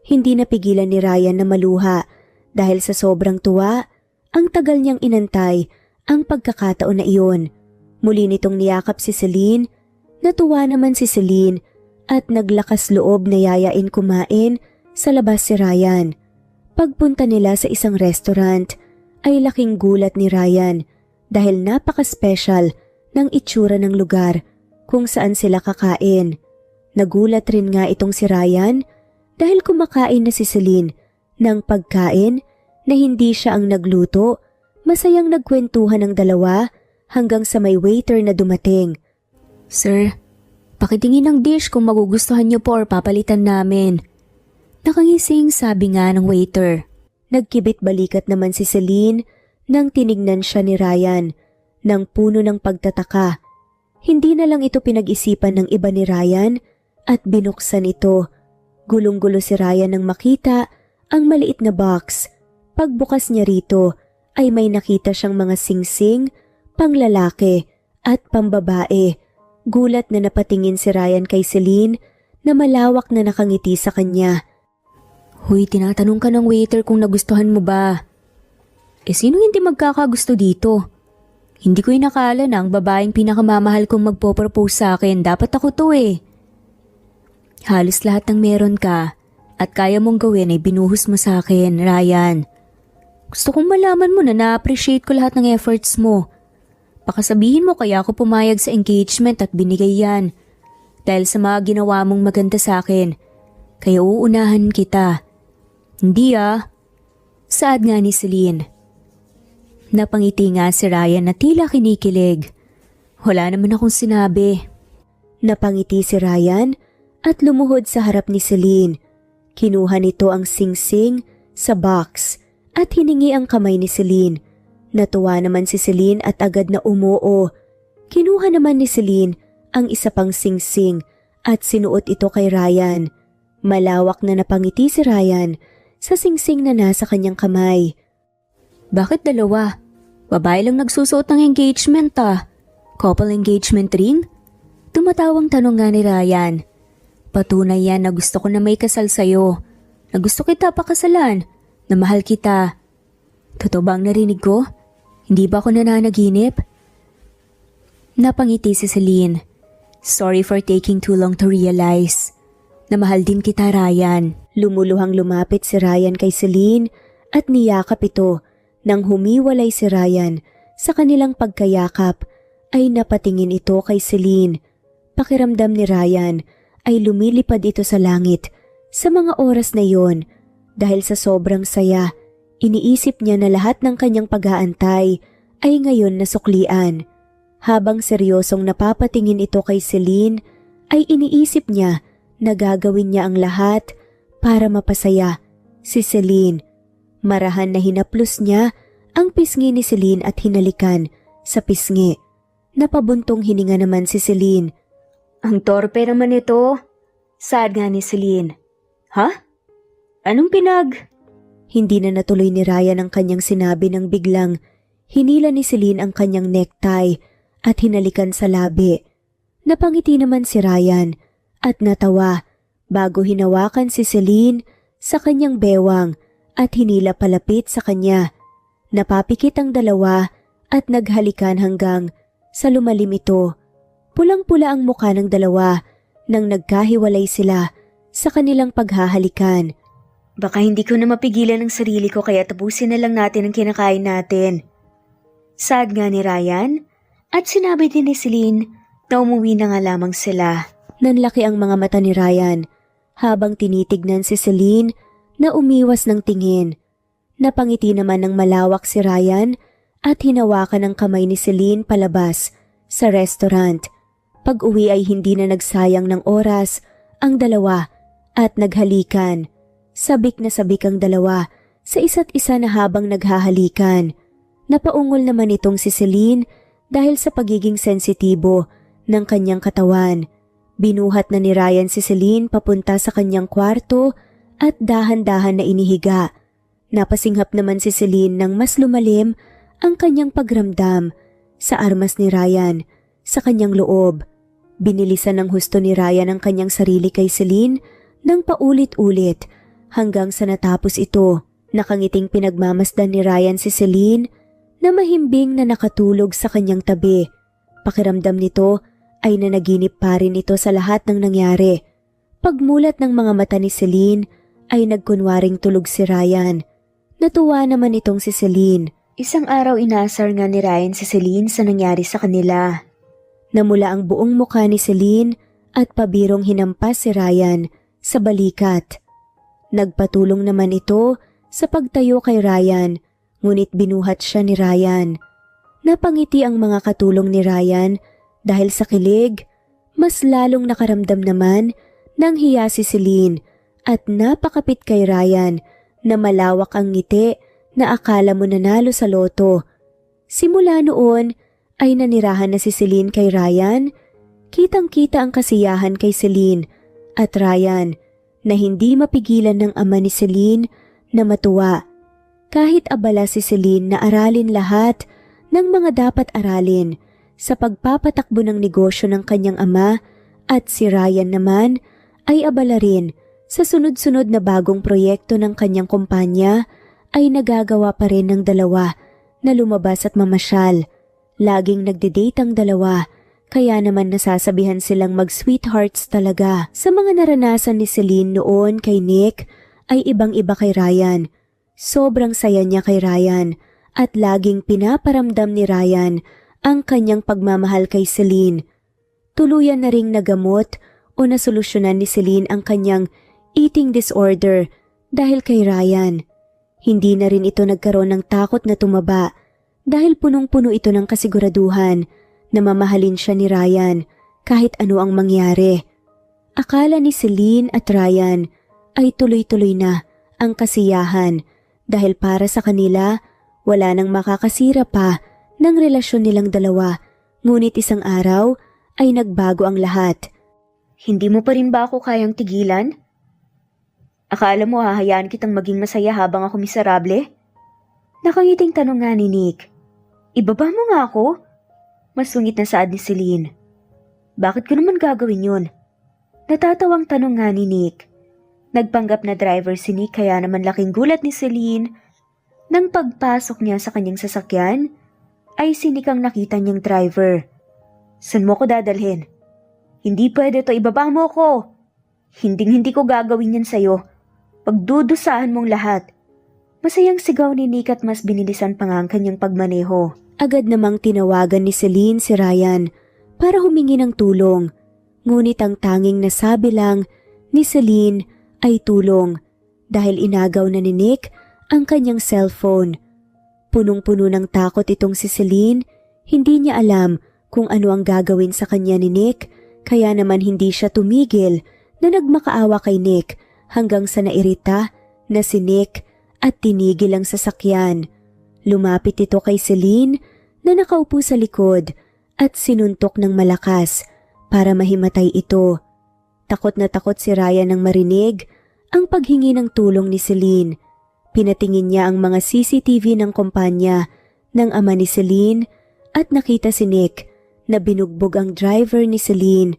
Hindi napigilan ni Ryan na maluha dahil sa sobrang tuwa, ang tagal niyang inantay ang pagkakataon na iyon. Muli nitong niyakap si Celine, natuwa naman si Celine at naglakas loob na yayain kumain sa labas si Ryan. Pagpunta nila sa isang restaurant ay laking gulat ni Ryan dahil napaka-special ng itsura ng lugar kung saan sila kakain. Nagulat rin nga itong si Ryan dahil kumakain na si Celine ng pagkain na hindi siya ang nagluto. Masayang nagkwentuhan ng dalawa hanggang sa may waiter na dumating.
Sir, pakitingin ng dish kung magugustuhan niyo po or papalitan namin. Nakangising sabi nga ng waiter.
Nagkibit balikat naman si Celine nang tinignan siya ni Ryan ng puno ng pagtataka. Hindi na lang ito pinag-isipan ng iba ni Ryan at binuksan ito. Gulong-gulo si Ryan nang makita ang maliit na box. Pagbukas niya rito ay may nakita siyang mga singsing, panglalaki at pambabae. Gulat na napatingin si Ryan kay Celine na malawak na nakangiti sa kanya.
Huy, tinatanong ka ng waiter kung nagustuhan mo ba? Sino hindi magkakagusto dito? Hindi ko inakala na ang babaeng pinakamamahal kong magpo-propose sa akin, dapat ako to eh. Halos lahat ng meron ka at kaya mong gawin ay binuhos mo sa akin, Ryan. Gusto kong malaman mo na na-appreciate ko lahat ng efforts mo. Baka sabihin mo kaya ako pumayag sa engagement at binigay yan. Dahil sa mga ginawa mong maganda sa akin. Kaya uunahan kita. Hindi ah. Saad nga ni Celine. Napangiti nga si Ryan na tila kinikilig. Wala naman akong sinabi.
Napangiti si Ryan at lumuhod sa harap ni Celine. Kinuha nito ang singsing sa box at hiningi ang kamay ni Celine. Natuwa naman si Celine at agad na umuo. Kinuha naman ni Celine ang isa pang singsing at sinuot ito kay Ryan. Malawak na napangiti si Ryan sa singsing na nasa kanyang kamay.
Bakit dalawa? Babae lang nagsusuot ng engagement ah. Couple engagement ring? Tumatawang tanong nga ni Ryan. Patunay yan na gusto ko na may kasal sa'yo. Na gusto kita pakasalan. Na mahal kita. Totoo ba ang narinig ko? Hindi ba ako nananaginip? Napangiti si Celine. Sorry for taking too long to realize. Na mahal din kita, Ryan.
Lumuluhang lumapit si Ryan kay Celine at niyakap ito. Nang humiwalay si Ryan sa kanilang pagkayakap ay napatingin ito kay Celine. Pakiramdam ni Ryan ay lumilipad ito sa langit sa mga oras na iyon. Dahil sa sobrang saya, iniisip niya na lahat ng kanyang pag-aantay ay ngayon nasuklian. Habang seryosong napapatingin ito kay Celine, ay iniisip niya na gagawin niya ang lahat para mapasaya si Celine. Marahan na hinaplos niya ang pisngi ni Celine at hinalikan sa pisngi. Napabuntong hininga naman si Celine.
Ang torpe naman ito. Saad nga ni Celine. Ha? Anong
Hindi na natuloy ni Ryan ang kanyang sinabi nang biglang hinila ni Celine ang kanyang necktie at hinalikan sa labi. Napangiti naman si Ryan at natawa bago hinawakan si Celine sa kanyang bewang at hinila palapit sa kanya. Napapikit ang dalawa at naghalikan hanggang sa lumalim ito. Pulang-pula ang mukha ng dalawa nang nagkahiwalay sila sa kanilang paghahalikan.
Baka hindi ko na mapigilan ang sarili ko kaya tapusin na lang natin ang kinakain natin. Saad nga ni Ryan at sinabi din ni Celine na umuwi na nga lamang sila.
Nanlaki ang mga mata ni Ryan. habang tinitignan si Celine na umiwas ng tingin. Napangiti naman ng malawak si Ryan at hinawakan ang kamay ni Celine palabas sa restaurant. Pag-uwi ay hindi na nagsayang ng oras ang dalawa at naghalikan. Sabik na sabik ang dalawa sa isa't isa na habang naghahalikan. Napaungol naman itong si Celine dahil sa pagiging sensitibo ng kanyang katawan. Binuhat na ni Ryan si Celine papunta sa kanyang kwarto at dahan-dahan na inihiga. Napasinghap naman si Celine nang mas lumalim ang kanyang pagramdam sa armas ni Ryan sa kanyang loob. Binilisan ng husto ni Ryan ang kanyang sarili kay Celine nang paulit-ulit hanggang sa natapos ito. Nakangiting pinagmamasdan ni Ryan si Celine na mahimbing na nakatulog sa kanyang tabi. Pakiramdam nito ay nanaginip pa rin ito sa lahat ng nangyari. Pagmulat ng mga mata ni Celine ay nagkunwaring tulog si Ryan. Natuwa naman itong si Celine. Isang araw inasar nga ni Ryan si Celine sa nangyari sa kanila. Namula ang buong mukha ni Celine at pabirong hinampas si Ryan sa balikat. Nagpatulong naman ito sa pagtayo kay Ryan, ngunit binuhat siya ni Ryan. Napangiti ang mga katulong ni Ryan dahil sa kilig. Mas lalong nakaramdam naman ng hiya si Celine at napakapit kay Ryan na malawak ang ngiti na akala mo nanalo sa loto. Simula noon ay nanirahan na si Celine kay Ryan. Kitang-kita ang kasiyahan kay Celine at Ryan na hindi mapigilan ng ama ni Celine na matuwa. Kahit abala si Celine na aralin lahat ng mga dapat aralin sa pagpapatakbo ng negosyo ng kanyang ama, at si Ryan naman ay abala rin sa sunod-sunod na bagong proyekto ng kanyang kumpanya, ay nagagawa pa rin ng dalawa na lumabas at mamasyal. Laging nagde-date ang dalawa, kaya naman nasasabihan silang mag-sweethearts talaga. Sa mga naranasan ni Celine noon kay Nick ay ibang-iba kay Ryan. Sobrang saya niya kay Ryan at laging pinaparamdam ni Ryan ang kanyang pagmamahal kay Celine. Tuluyan na ring nagamot o nasolusyonan ni Celine ang kanyang eating disorder dahil kay Ryan. Hindi na rin ito nagkaroon ng takot na tumaba dahil punong-puno ito ng kasiguraduhan na mamahalin siya ni Ryan kahit ano ang mangyari. Akala ni Celine at Ryan ay tuloy-tuloy na ang kasiyahan dahil para sa kanila wala nang makakasira pa ng relasyon nilang dalawa, ngunit isang araw ay nagbago ang lahat.
Hindi mo pa rin ba ako kayang tigilan? Akala mo hahayaan kitang maging masaya habang ako miserable? Nakangiting tanong nga ni Nick. Ibaba mo nga ako? Masungit na saad ni Celine. Bakit ko naman gagawin yun? Natatawang tanong nga ni Nick. Nagpanggap na driver si Nick kaya naman laking gulat ni Celine. Nang pagpasok niya sa kanyang sasakyan, ay si Nick ang nakita niyang driver. San mo ko dadalhin? Hindi pwede to, ibaba mo ko. Hinding-hindi ko gagawin yan sa'yo. Pagdudusahan mong lahat. Masayang sigaw ni Nick at mas binilisan pa nga ang kanyang pagmaneho.
Agad namang tinawagan ni Celine si Ryan para humingi ng tulong. Ngunit ang tanging nasabi lang ni Celine ay tulong dahil inagaw na ni Nick ang kanyang cellphone. Punong-puno ng takot itong si Celine, hindi niya alam kung ano ang gagawin sa kanya ni Nick, kaya naman hindi siya tumigil na nagmakaawa kay Nick hanggang sa nairita na si Nick at tinigil ang sasakyan. Lumapit ito kay Celine na nakaupo sa likod at sinuntok ng malakas para mahimatay ito. Takot na takot si Ryan nang marinig ang paghingi ng tulong ni Celine. Pinatingin niya ang mga CCTV ng kumpanya ng ama ni Celine at nakita si Nick na binugbog ang driver ni Celine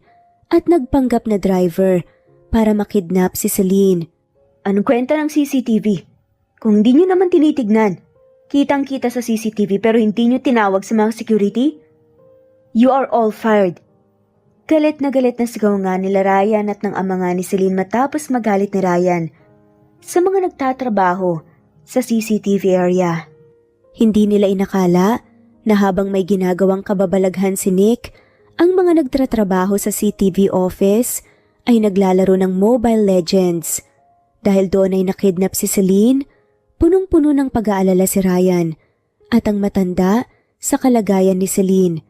at nagpanggap na driver para makidnap si Celine.
Anong kwenta ng CCTV? Kung hindi nyo naman tinitignan, kitang-kita sa CCTV pero hindi nyo tinawag sa mga security? You are all fired. Galit na sigaw nga nila Ryan at ng ama nga ni Celine matapos magalit ni Ryan sa mga nagtatrabaho sa CCTV area.
Hindi nila inakala na habang may ginagawang kababalaghan si Nick, ang mga nagtatrabaho sa CCTV office ay naglalaro ng Mobile Legends. Dahil doon ay nakidnap si Celine, punong-puno ng pag-aalala si Ryan at ang matanda sa kalagayan ni Celine.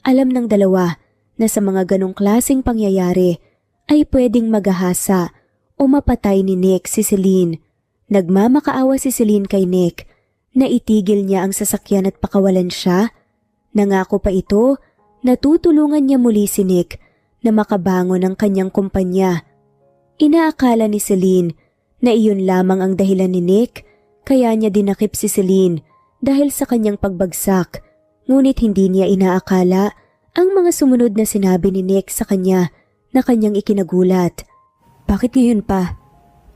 Alam ng dalawa na sa mga ganong klaseng pangyayari ay pwedeng magahasa o mapatay ni Nick si Celine. Nagmamakaawa si Celine kay Nick na itigil niya ang sasakyan at pakawalan siya. Nangako pa ito na tutulungan niya muli si Nick na makabangon ang kanyang kumpanya. Inaakala ni Celine na iyon lamang ang dahilan ni Nick kaya niya dinakip si Celine dahil sa kanyang pagbagsak, ngunit hindi niya inaakala ang mga sumunod na sinabi ni Nick sa kanya na kanyang ikinagulat.
Bakit ngayon pa?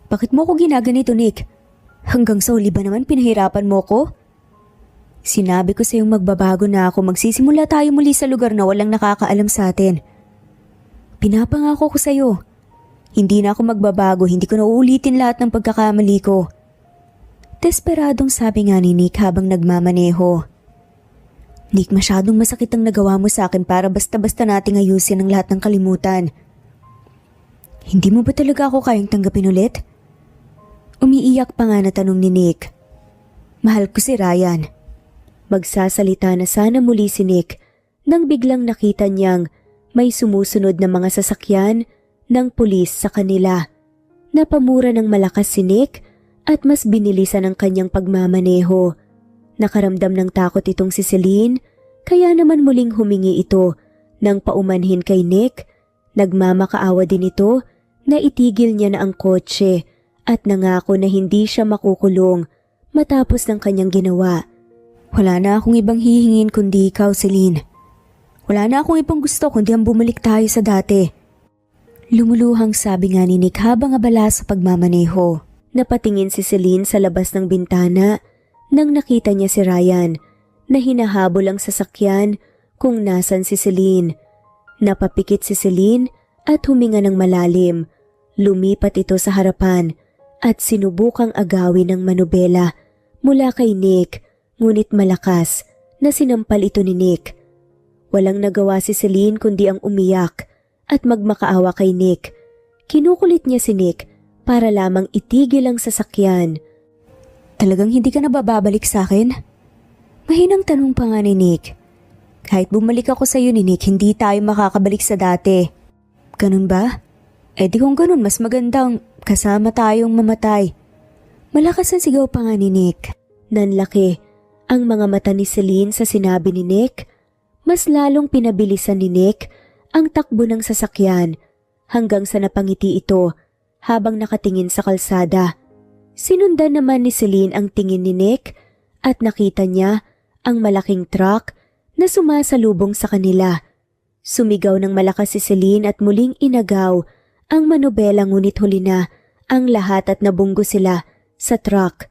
Bakit mo ko ginaganito, Nick? Hanggang sa huli ba naman pinahirapan mo ko? Sinabi ko sa iyong magbabago na ako, magsisimula tayo muli sa lugar na walang nakakaalam sa atin. Pinapangako ko sa iyo. Hindi na ako magbabago, hindi ko na uulitin lahat ng pagkakamali ko. Desperadong sabi nga ni Nick habang nagmamaneho. Nick, masyadong masakit ang nagawa mo sa akin para basta-basta nating ayusin ang lahat ng kalimutan. Hindi mo ba talaga ako kayang tanggapin ulit? Umiiyak pa nga na tanong ni Nick. Mahal ko si Ryan. Magsasalita na sana muli si Nick nang biglang nakita niyang may sumusunod na mga sasakyan ng pulis sa kanila. Napamura ng malakas si Nick at mas binilisan ang kanyang pagmamaneho. Nakaramdam ng takot itong si Celine kaya naman muling humingi ito ng paumanhin kay Nick. Nagmamakaawa din ito na itigil niya na ang kotse at nangako na hindi siya makukulong matapos ng kanyang ginawa. Wala na akong ibang hihingin kundi ikaw, Celine. Wala na akong ibang gusto kundi ang bumalik tayo sa dati. Lumuluhang sabi nga ni Nick habang abala sa pagmamaneho. Napatingin si Celine sa labas ng bintana nang nakita niya si Ryan na hinahabol ang sasakyan kung nasan si Celine. Napapikit si Celine at huminga ng malalim. Lumipat ito sa harapan at sinubukang agawin ng manubela mula kay Nick, ngunit malakas na sinampal ito ni Nick. Walang nagawa si Celine kundi ang umiyak at magmakaawa kay Nick. Kinukulit niya si Nick para lamang itigil ang sasakyan. Talagang hindi ka na bababalik sa akin? Mahinang tanong pa nga ni Nick. Kahit bumalik ako sa iyo ni Nick, hindi tayo makakabalik sa dati. Ganun ba? Eh di kung ganun, mas magandang kasama tayong mamatay. Malakas ang sigaw pa nga ni Nick. Nanlaki ang mga mata ni Celine sa sinabi ni Nick. Mas lalong pinabilisan ni Nick ang takbo ng sasakyan hanggang sa napangiti ito habang nakatingin sa kalsada. Sinundan naman ni Celine ang tingin ni Nick at nakita niya ang malaking truck na sumasalubong sa kanila. Sumigaw ng malakas si Celine at muling inagaw ang manobela ngunit huli na ang lahat at nabunggo sila sa truck.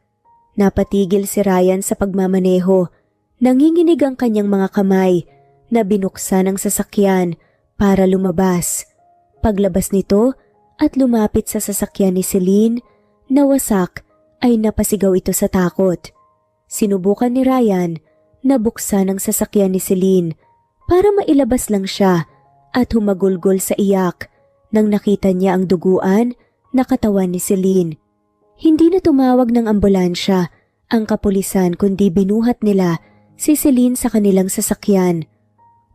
Napatigil si Ryan sa pagmamaneho. Nanginginig ang kanyang mga kamay na binuksan ang sasakyan para lumabas. Paglabas nito at lumapit sa sasakyan ni Celine, nawasak ay napasigaw ito sa takot. Sinubukan ni Ryan na buksan ang sasakyan ni Celine para mailabas lang siya at humagulgol sa iyak nang nakita niya ang duguan na katawan ni Celine. Hindi na tumawag ng ambulansya ang kapulisan kundi binuhat nila si Celine sa kanilang sasakyan.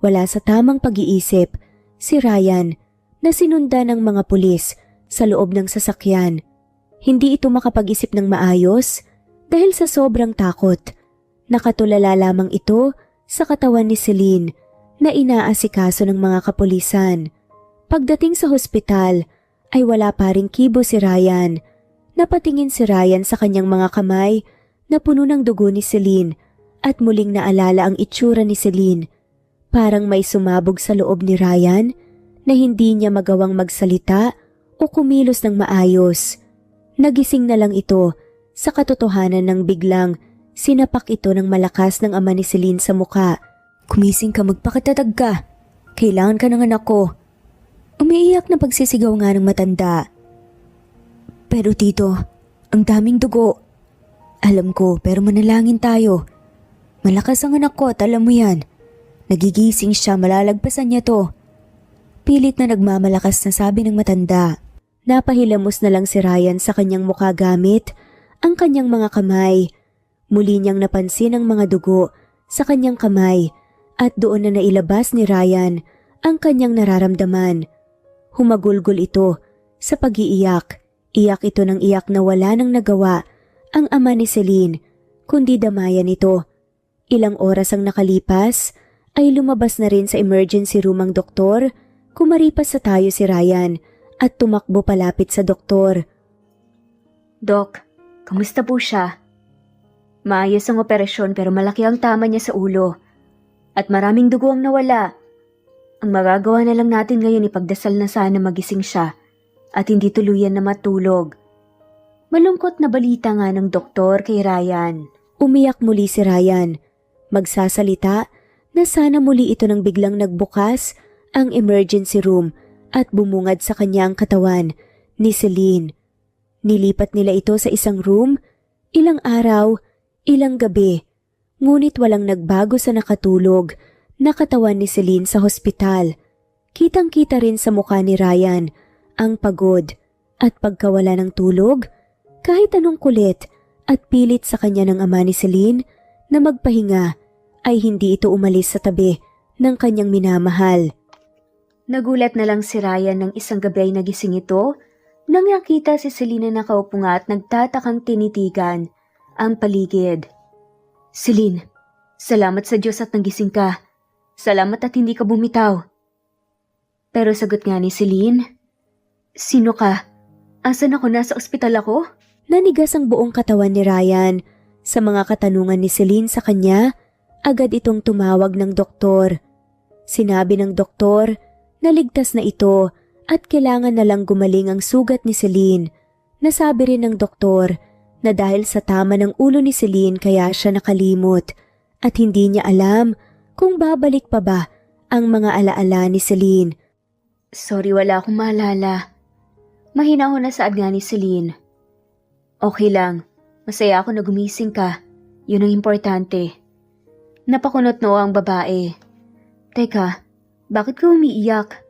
Wala sa tamang pag-iisip si Ryan na sinundan ng mga pulis sa loob ng sasakyan. Hindi ito makapag-isip ng maayos dahil sa sobrang takot. Nakatulala lamang ito sa katawan ni Celine na inaasikaso ng mga kapulisan. Pagdating sa hospital ay wala pa ring kibo si Ryan. Napatingin si Ryan sa kanyang mga kamay na puno ng dugo ni Celine at muling naalala ang itsura ni Celine. Parang may sumabog sa loob ni Ryan na hindi niya magawang magsalita o kumilos ng maayos. Nagising na lang ito sa katotohanan ng biglang sinapak ito ng malakas ng ama ni Celine sa muka. Kumising ka, magpakatatag ka. Kailangan ka ng anak ko. Umiiyak na pagsisigaw nga ng matanda. Pero tito, ang daming dugo. Alam ko, pero manalangin tayo. Malakas ang anak ko at alam mo yan. Nagigising siya, malalagpasan niya to.
Pilit na nagmamalakas na sabi ng matanda. Napahilamos na lang si Ryan sa kanyang mukha gamit ang kanyang mga kamay. Muli niyang napansin ang mga dugo sa kanyang kamay at doon na nailabas ni Ryan ang kanyang nararamdaman. Humagulgol ito sa pag-iiyak. Iyak ito ng iyak na wala nang nagawa ang ama ni Celine, kundi damayan ito. Ilang oras ang nakalipas ay lumabas na rin sa emergency room ang doktor. Kumaripas sa tayo si Ryan at tumakbo palapit sa doktor.
Dok, kamusta po siya? Maayos ang operasyon pero malaki ang tama niya sa ulo. At maraming dugo ang nawala. Ang magagawa na lang natin ngayon ipagdasal na sana magising siya at hindi tuluyan na matulog. Malungkot na balita nga ng doktor kay Ryan.
Umiyak muli si Ryan. Magsasalita na sana muli ito nang biglang nagbukas ang emergency room at bumungad sa kanya ang katawan ni Celine. Nilipat nila ito sa isang room, ilang araw, ilang gabi, ngunit walang nagbago sa nakatulog na katawan ni Celine sa hospital. Kitang-kita rin sa mukha ni Ryan ang pagod at pagkawala ng tulog, kahit anong kulit at pilit sa kanya ng ama ni Celine na magpahinga ay hindi ito umalis sa tabi ng kanyang minamahal.
Nagulat na lang si Ryan nang isang gabi ay nagising ito nang nakita si Celine na nakaupo nga at nagtatakang tinitigan ang paligid. Celine, salamat sa Diyos at nagising ka. Salamat at hindi ka bumitaw. Pero sagot nga ni Celine, sino ka? Asan ako? Nasa ospital ako?
Nanigas ang buong katawan ni Ryan. Sa mga katanungan ni Celine sa kanya, agad itong tumawag ng doktor. Sinabi ng doktor, naligtas na ito at kailangan na lang gumaling ang sugat ni Celine. Nasabi rin ng doktor na dahil sa tama ng ulo ni Celine kaya siya nakalimot at hindi niya alam kung babalik pa ba ang mga alaala ni Celine.
Sorry, wala akong maalala. Mahina ako na saad nga ni Celine. Okay lang, masaya ako na gumising ka. Yun ang importante. Napakunot noo ang babae. Teka, bakit ka umiiyak?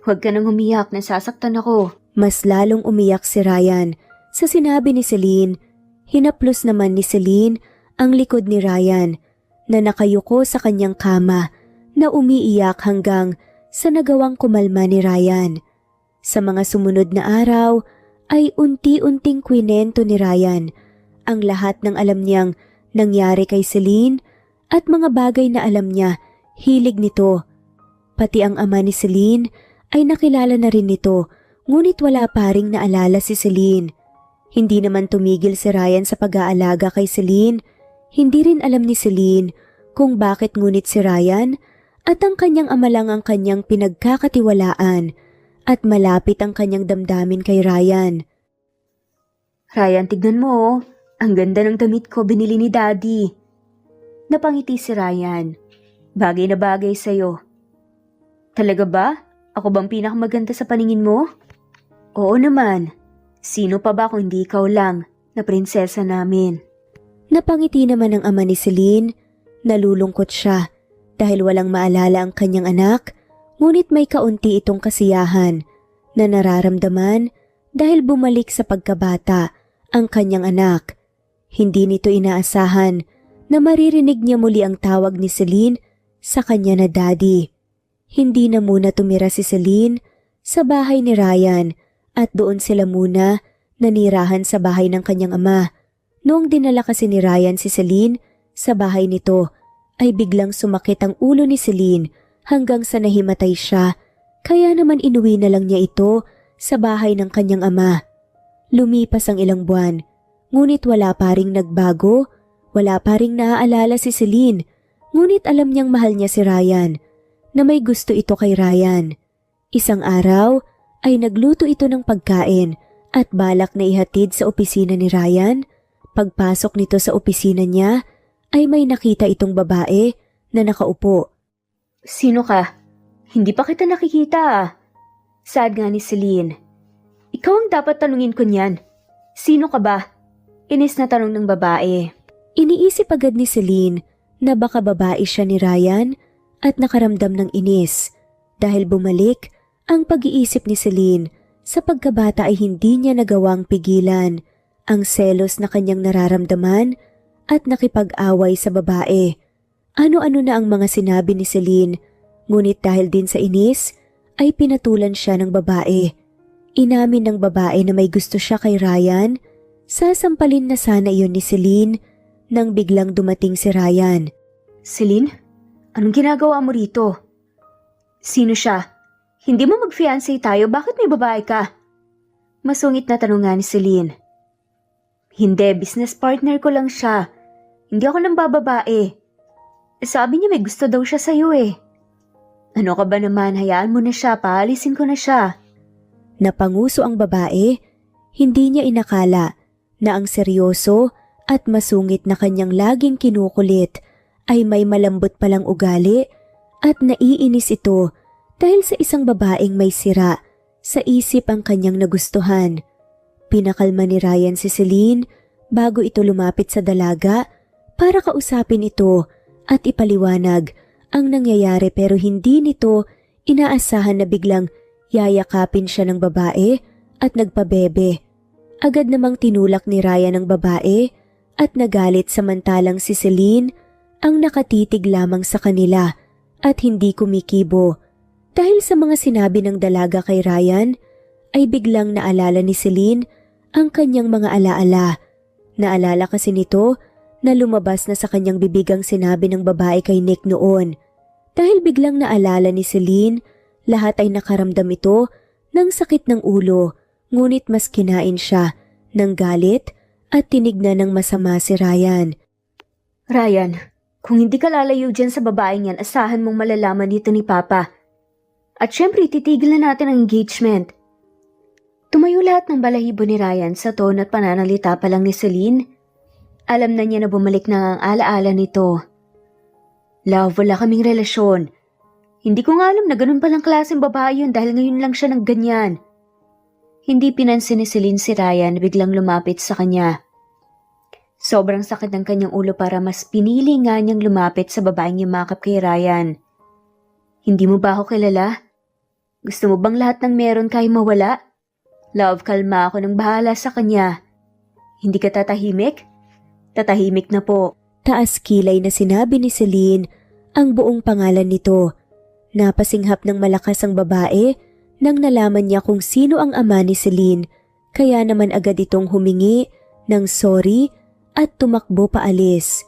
Huwag ka nang umiyak, nasasaktan ako.
Mas lalong umiyak si Ryan sa sinabi ni Celine. Hinaplos naman ni Celine ang likod ni Ryan na nakayuko sa kanyang kama na umiiyak hanggang sa nagawang kumalma ni Ryan. Sa mga sumunod na araw ay unti-unting kwinento ni Ryan ang lahat ng alam niyang nangyari kay Celine at mga bagay na alam niya hilig nito. Pati ang ama ni Celine ay nakilala na rin nito, ngunit wala pa ring naalala si Celine. Hindi naman tumigil si Ryan sa pag-aalaga kay Celine. Hindi rin alam ni Celine kung bakit ngunit si Ryan at ang kanyang ama lang ang kanyang pinagkakatiwalaan at malapit ang kanyang damdamin kay Ryan.
Ryan, tignan mo oh. Ang ganda ng damit ko, binili ni Daddy. Napangiti si Ryan. Bagay na bagay sa'yo. Talaga ba? Ako bang pinakamaganda sa paningin mo? Oo naman. Sino pa ba kung hindi ikaw lang na prinsesa namin?
Napangiti naman ang ama ni Celine. Nalulungkot siya dahil walang maalala ang kanyang anak, ngunit may kaunti itong kasiyahan na nararamdaman dahil bumalik sa pagkabata ang kanyang anak. Hindi nito inaasahan na maririnig niya muli ang tawag ni Celine sa kanya na daddy. Hindi na muna tumira si Celine sa bahay ni Ryan at doon sila muna nanirahan sa bahay ng kanyang ama. Noong dinala kasi ni Ryan si Celine sa bahay nito ay biglang sumakit ang ulo ni Celine hanggang sa nahimatay siya, kaya naman inuwi na lang niya ito sa bahay ng kanyang ama. Lumipas ang ilang buwan, ngunit wala pa ring nagbago, wala pa ring naaalala si Celine, ngunit alam niyang mahal niya si Ryan, na may gusto ito kay Ryan. Isang araw ay nagluto ito ng pagkain at balak na ihatid sa opisina ni Ryan. Pagpasok nito sa opisina niya ay may nakita itong babae na nakaupo.
Sino ka? Hindi pa kita nakikita ah. Saad nga ni Celine. Ikaw ang dapat tanungin ko niyan. Sino ka ba? Inis na tanong ng babae.
Iniisip agad ni Celine na baka babae siya ni Ryan at nakaramdam ng inis dahil bumalik ang pag-iisip ni Celine sa pagkabata ay hindi niya nagawang pigilan ang selos na kanyang nararamdaman at nakipag-away sa babae. Ano-ano na ang mga sinabi ni Celine, ngunit dahil din sa inis ay pinatulan siya ng babae. Inamin ng babae na may gusto siya kay Ryan. Sasampalin na sana iyon ni Celine nang biglang dumating si Ryan.
Celine, anong ginagawa mo rito? Sino siya? Hindi mo mag-fiancé tayo, bakit may babae ka? Masungit na tanong nga ni Celine. Hindi, business partner ko lang siya. Hindi ako nang bababae. Sabi niya may gusto daw siya sa'yo eh. Ano ka ba naman, hayaan mo na siya, paalisin ko na siya.
Napanguso ang babae, hindi niya inakala na ang seryoso at masungit na kanyang laging kinukulit ay may malambot palang ugali at naiinis ito dahil sa isang babaeng may sira sa isip ang kanyang nagustuhan. Pinakalma ni Ryan si Celine bago ito lumapit sa dalaga para kausapin ito at ipaliwanag ang nangyayari, pero hindi nito inaasahan na biglang yayakapin siya ng babae at nagpabebe. Agad namang tinulak ni Ryan ang babae at nagalit, samantalang si Celine ang nakatitig lamang sa kanila at hindi kumikibo. Dahil sa mga sinabi ng dalaga kay Ryan ay biglang naalala ni Celine ang kanyang mga alaala. Naalala kasi nito na lumabas na sa kanyang bibig ang sinabi ng babae kay Nick noon. Dahil biglang naalala ni Celine, lahat ay nakaramdam ito ng sakit ng ulo, ngunit mas kinain siya ng galit at tinignan ng masama si Ryan.
Ryan, kung hindi ka lalayo dyan sa babaeng yan, asahan mong malalaman dito ni Papa. At syempre, titigil na natin ang engagement. Tumayo lahat ng balahibo ni Ryan sa tono at pananalita pa lang ni Celine. Alam na niya na bumalik na ang alaala nito. Love, wala kaming relasyon. Hindi ko nga alam na ganun palang klaseng babae yun dahil ngayon lang siya ng ganyan. Hindi pinansin ni Celine si Ryan na biglang lumapit sa kanya. Sobrang sakit ng kanyang ulo para mas pinili nga niyang lumapit sa babaeng yumakap kay Ryan. Hindi mo ba ako kilala? Gusto mo bang lahat ng meron kay mawala? Love, kalma ako, nang bahala sa kanya. Hindi ka tatahimik? Tatahimik na po.
Taas kilay na sinabi ni Celine ang buong pangalan nito. Napasinghap ng malakas ang babae nang nalaman niya kung sino ang ama ni Celine, kaya naman agad itong humingi ng sorry at tumakbo paalis.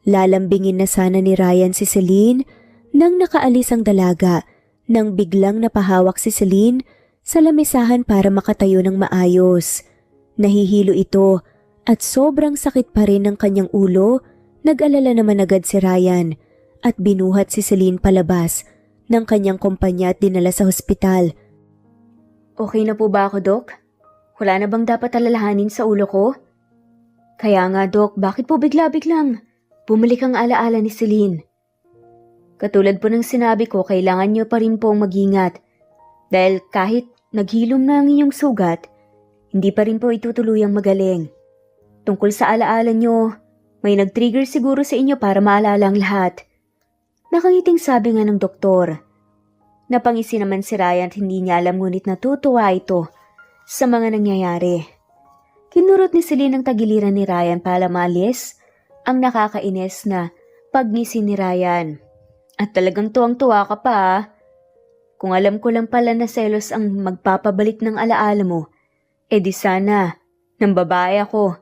Lalambingin na sana ni Ryan si Celine nang nakaalis ang dalaga, nang biglang napahawak si Celine sa lamisahan para makatayo ng maayos. Nahihilo ito at sobrang sakit pa rin ng kanyang ulo. Nag-alala naman agad si Ryan at binuhat si Celine palabas ng kanyang kumpanya at dinala sa hospital.
Okay na po ba ako, Dok? Wala na bang dapat alalahanin sa ulo ko? Kaya nga, Dok, bakit po bigla-biglang bumalik ang alaala ni Celine? Katulad po ng sinabi ko, kailangan niyo pa rin pong mag-ingat. Dahil kahit naghilom na ang inyong sugat, hindi pa rin po itutuluyang magaling. Tungkol sa alaala niyo, may nag-trigger siguro sa inyo para maalala ang lahat. Nakangiting sabi nga ng doktor. Napangisi naman si Ryan at hindi niya alam, ngunit natutuwa ito sa mga nangyayari. Kinurot ni Celine ang tagiliran ni Ryan para maalis ang nakakainis na pagngisi ni Ryan. At talagang tuwang-tuwa ka pa ah. Kung alam ko lang pala na selos ang magpapabalik ng alaala mo, di sana, nang babae ako.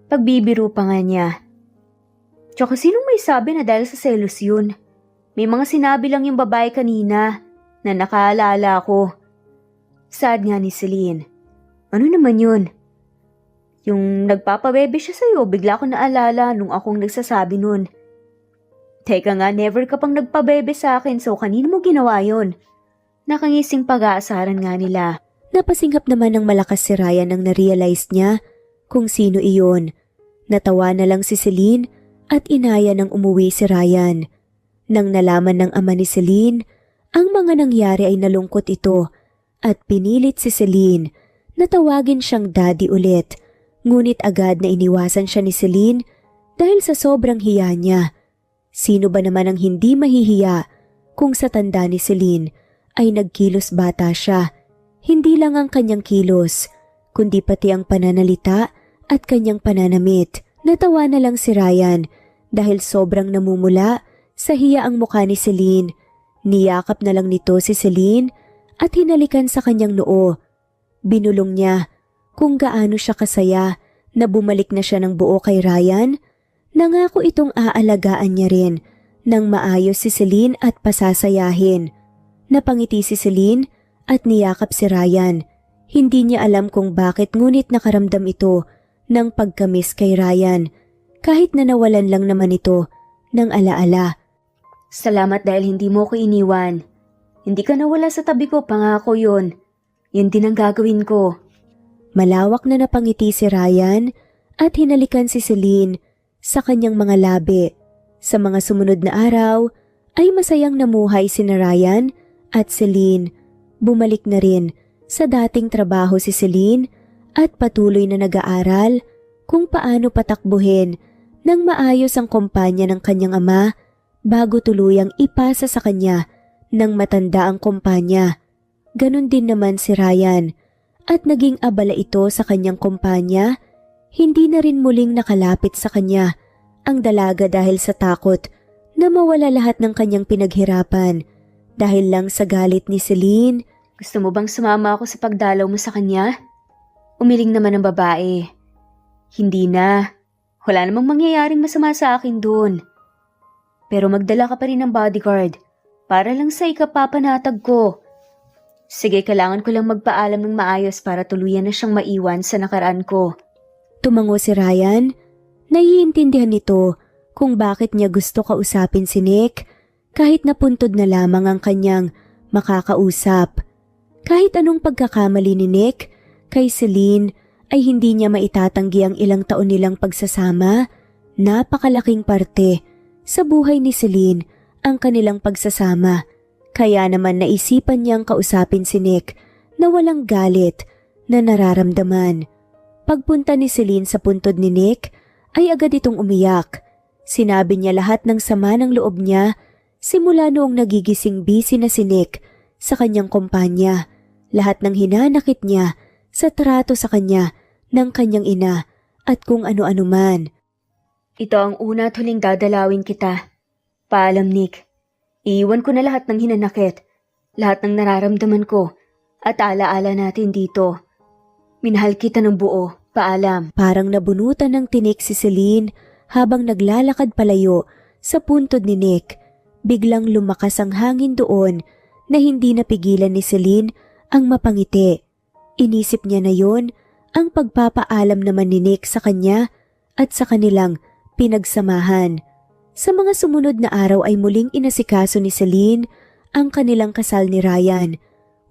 Pagbibiro pa nga niya. Tsaka sinong may sabi na dahil sa selos yun? May mga sinabi lang yung babae kanina na nakaalala ko. Sad nga ni Celine. Ano naman yun? Yung nagpapabebe siya sa'yo, bigla ko naalala nung akong nagsasabi nun. Teka nga, never ka pang nagpabebe sa akin, so kanino mo ginawa yun? Nakangising pag-aasaran nga nila.
Napasinghap naman ng malakas si Ryan nang na-realize niya kung sino iyon. Natawa na lang si Celine at inaya nang umuwi si Ryan. Nang nalaman ng ama ni Celine, ang mga nangyari ay nalungkot ito at pinilit si Celine na tawagin siyang daddy ulit. Ngunit agad na iniwasan siya ni Celine dahil sa sobrang hiya niya. Sino ba naman ang hindi mahihiya kung sa tanda ni Celine ay nagkilos bata siya. Hindi lang ang kanyang kilos, kundi pati ang pananalita at kanyang pananamit. Natawa na lang si Ryan dahil sobrang namumula sa hiya ang mukha ni Celine. Niyakap na lang nito si Celine at hinalikan sa kanyang noo. Binulong niya kung gaano siya kasaya na bumalik na siya ng buo kay Ryan. Nangako itong aalagaan niya rin nang maayos si Celine at pasasayahin. Napangiti si Celine at niyakap si Ryan. Hindi niya alam kung bakit ngunit nakaramdam ito ng pagkamis kay Ryan kahit na nawalan lang naman ito ng alaala.
Salamat dahil hindi mo ko iniwan. Hindi ka nawala sa tabi ko, pangako yun. Yun din ang gagawin ko.
Malawak na napangiti si Ryan at hinalikan si Celine sa kanyang mga labi. Sa mga sumunod na araw ay masayang namuhay sina Ryan at Celine. Bumalik na rin sa dating trabaho si Celine at patuloy na nag-aaral kung paano patakbuhin ng maayos ang kumpanya ng kanyang ama bago tuluyang ipasa sa kanya ng matanda ang kumpanya. Ganon din naman si Ryan at naging abala ito sa kanyang kumpanya. Hindi na rin muling nakalapit sa kanya ang dalaga dahil sa takot na mawala lahat ng kanyang pinaghirapan dahil lang sa galit ni Celine.
Gusto mo bang sumama ako sa pagdalaw mo sa kanya? Umiling naman ang babae. Hindi na. Wala namang mangyayaring masama sa akin doon. Pero magdala ka pa rin ng bodyguard para lang sa ikapapanatag ko. Sige, kailangan ko lang magpaalam ng maayos para tuluyan na siyang maiwan sa nakaraan ko.
Tumango si Ryan. Naiintindihan nito kung bakit niya gusto kausapin si Nick kahit napuntod na lamang ang kanyang makakausap. Kahit anong pagkakamali ni Nick kay Celine ay hindi niya maitatanggi ang ilang taon nilang pagsasama. Napakalaking parte sa buhay ni Celine ang kanilang pagsasama. Kaya naman naisipan niyang kausapin si Nick na walang galit na nararamdaman. Pagpunta ni Celine sa puntod ni Nick ay agad itong umiyak. Sinabi niya lahat ng sama ng loob niya simula noong nagigising busy na si Nick sa kanyang kumpanya. Lahat ng hinanakit niya sa trato sa kanya ng kanyang ina at kung ano-ano man.
Ito ang una at huling dadalawin kita. Paalam, Nick. Iiwan ko na lahat ng hinanakit, lahat ng nararamdaman ko, at alaala natin dito. Minahal kita ng buo, paalam.
Parang nabunutan ng tinik si Celine habang naglalakad palayo sa puntod ni Nick. Biglang lumakas ang hangin doon na hindi napigilan ni Celine ang mapangiti. Inisip niya na yon ang pagpapaalam naman ni Nick sa kanya at sa kanilang pinagsamahan. Sa mga sumunod na araw ay muling inasikaso ni Celine ang kanilang kasal ni Ryan.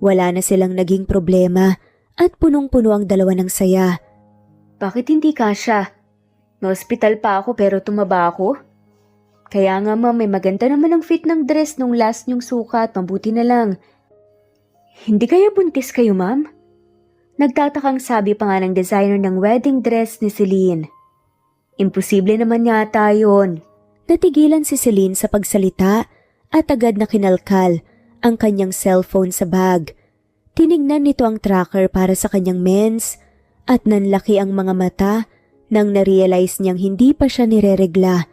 Wala na silang naging problema at punong-puno ang dalawa ng saya.
Bakit hindi kasya? Na-hospital pa ako pero tumaba ako. Kaya nga ma'am, may maganda naman ang fit ng dress nung last niyong sukat, mabuti na lang. Hindi kaya buntis kayo ma'am? Nagtatakang sabi pa nga ng designer ng wedding dress ni Celine. Imposible naman yata yun.
Natigilan si Celine sa pagsalita at agad na kinalkal ang kanyang cellphone sa bag. Tinignan nito ang tracker para sa kanyang mens at nanlaki ang mga mata nang narealize niyang hindi pa siya nireregla.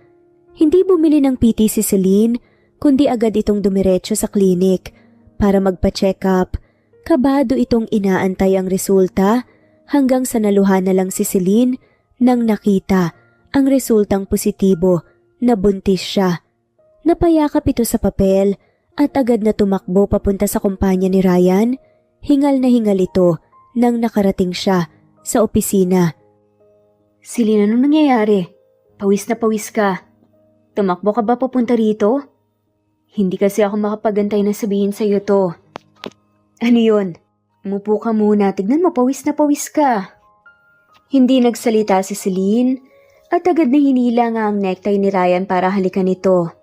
Hindi bumili ng PT si Celine kundi agad itong dumiretso sa klinik para magpa-check up. Kabado itong inaantay ang resulta hanggang sa naluha na lang si Celine nang nakita ang resultang positibo na buntis siya. Napayakap ito sa papel at agad na tumakbo papunta sa kumpanya ni Ryan. Hingal na hingal ito nang nakarating siya sa opisina.
Celine, anong nangyayari? Pawis na pawis ka. Tumakbo ka ba papunta rito? Hindi kasi ako makapagantay na sabihin sa'yo to. Ano yun? Umupo ka muna, tignan mo pawis na pawis ka. Hindi nagsalita si Celine at agad na hinila nga ang necktie ni Ryan para halikan ito.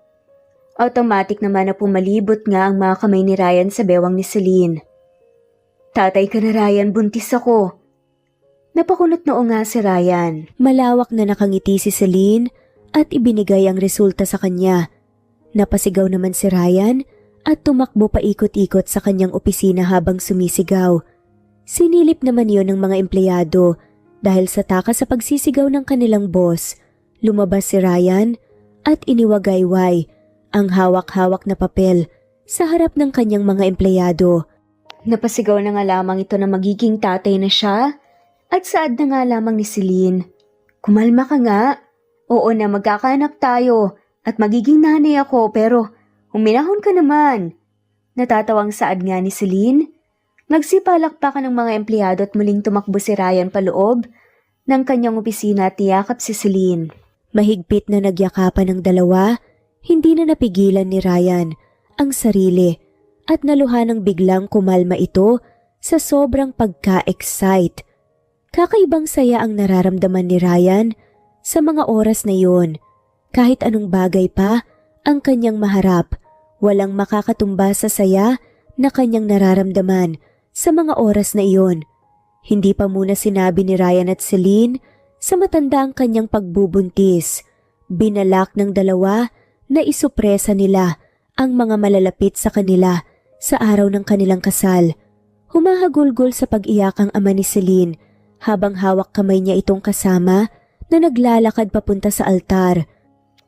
Automatic naman na pumalibot nga ang mga kamay ni Ryan sa bewang ni Celine. Tatay ka na Ryan, buntis ako. Napakunot noo nga si Ryan.
Malawak na nakangiti si Celine at ibinigay ang resulta sa kanya. Napasigaw naman si Ryan at tumakbo paikot-ikot sa kanyang opisina habang sumisigaw. Sinilip naman yon ng mga empleyado dahil sa takas sa pagsisigaw ng kanilang boss. Lumabas si Ryan at iniwagayway ang hawak-hawak na papel sa harap ng kanyang mga empleyado.
Napasigaw na nga lamang ito na magiging tatay na siya at saad na nga lamang ni Celine. Kumalma ka nga. Oo na, magkakaanak tayo at magiging nanay ako pero huminahon ka naman. Natatawang saad nga ni Celine. Nagsipalakpakan ng mga empleyado at muling tumakbo si Ryan paloob ng kanyang opisina at tiyakap si Celine.
Mahigpit na nagyakapan ng dalawa, hindi na napigilan ni Ryan ang sarili at naluha ng biglang kumalma ito sa sobrang pagka-excite. Kakaibang saya ang nararamdaman ni Ryan sa mga oras na iyon. Kahit anong bagay pa ang kanyang maharap, walang makakatumba sa saya na kanyang nararamdaman sa mga oras na iyon. Hindi pa muna sinabi ni Ryan at Celine sa matanda ang kanyang pagbubuntis. Binalak ng dalawa na isupresa nila ang mga malalapit sa kanila sa araw ng kanilang kasal. Humahagulgol sa pag-iyak ang ama ni Celine habang hawak kamay niya itong kasama na naglalakad papunta sa altar.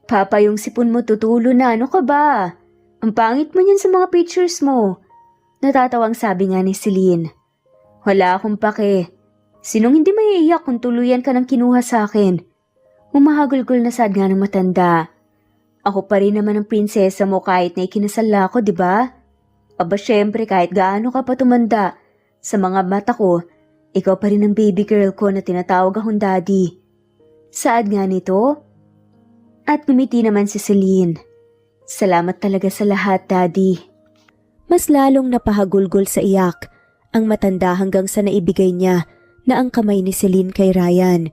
Papa, yung sipon mo tutulo na, ano ka ba? Ang pangit mo niyan sa mga pictures mo. Natatawang sabi nga ni Celine. Wala akong pake. Sinong hindi maiiyak kung tuluyan ka ng kinuha sa akin? Humahagulgol na sad nga ng matanda. Ako pa rin naman ang prinsesa mo kahit na ikinasal ako, di ba? Aba syempre kahit gaano ka pa tumanda, sa mga mata ko, ikaw pa rin ang baby girl ko na tinatawag akong daddy. Saad nga nito? At ngumiti naman si Celine. Salamat talaga sa lahat, daddy.
Mas lalong napahagulgol sa iyak ang matanda hanggang sa naibigay niya na ang kamay ni Celine kay Ryan.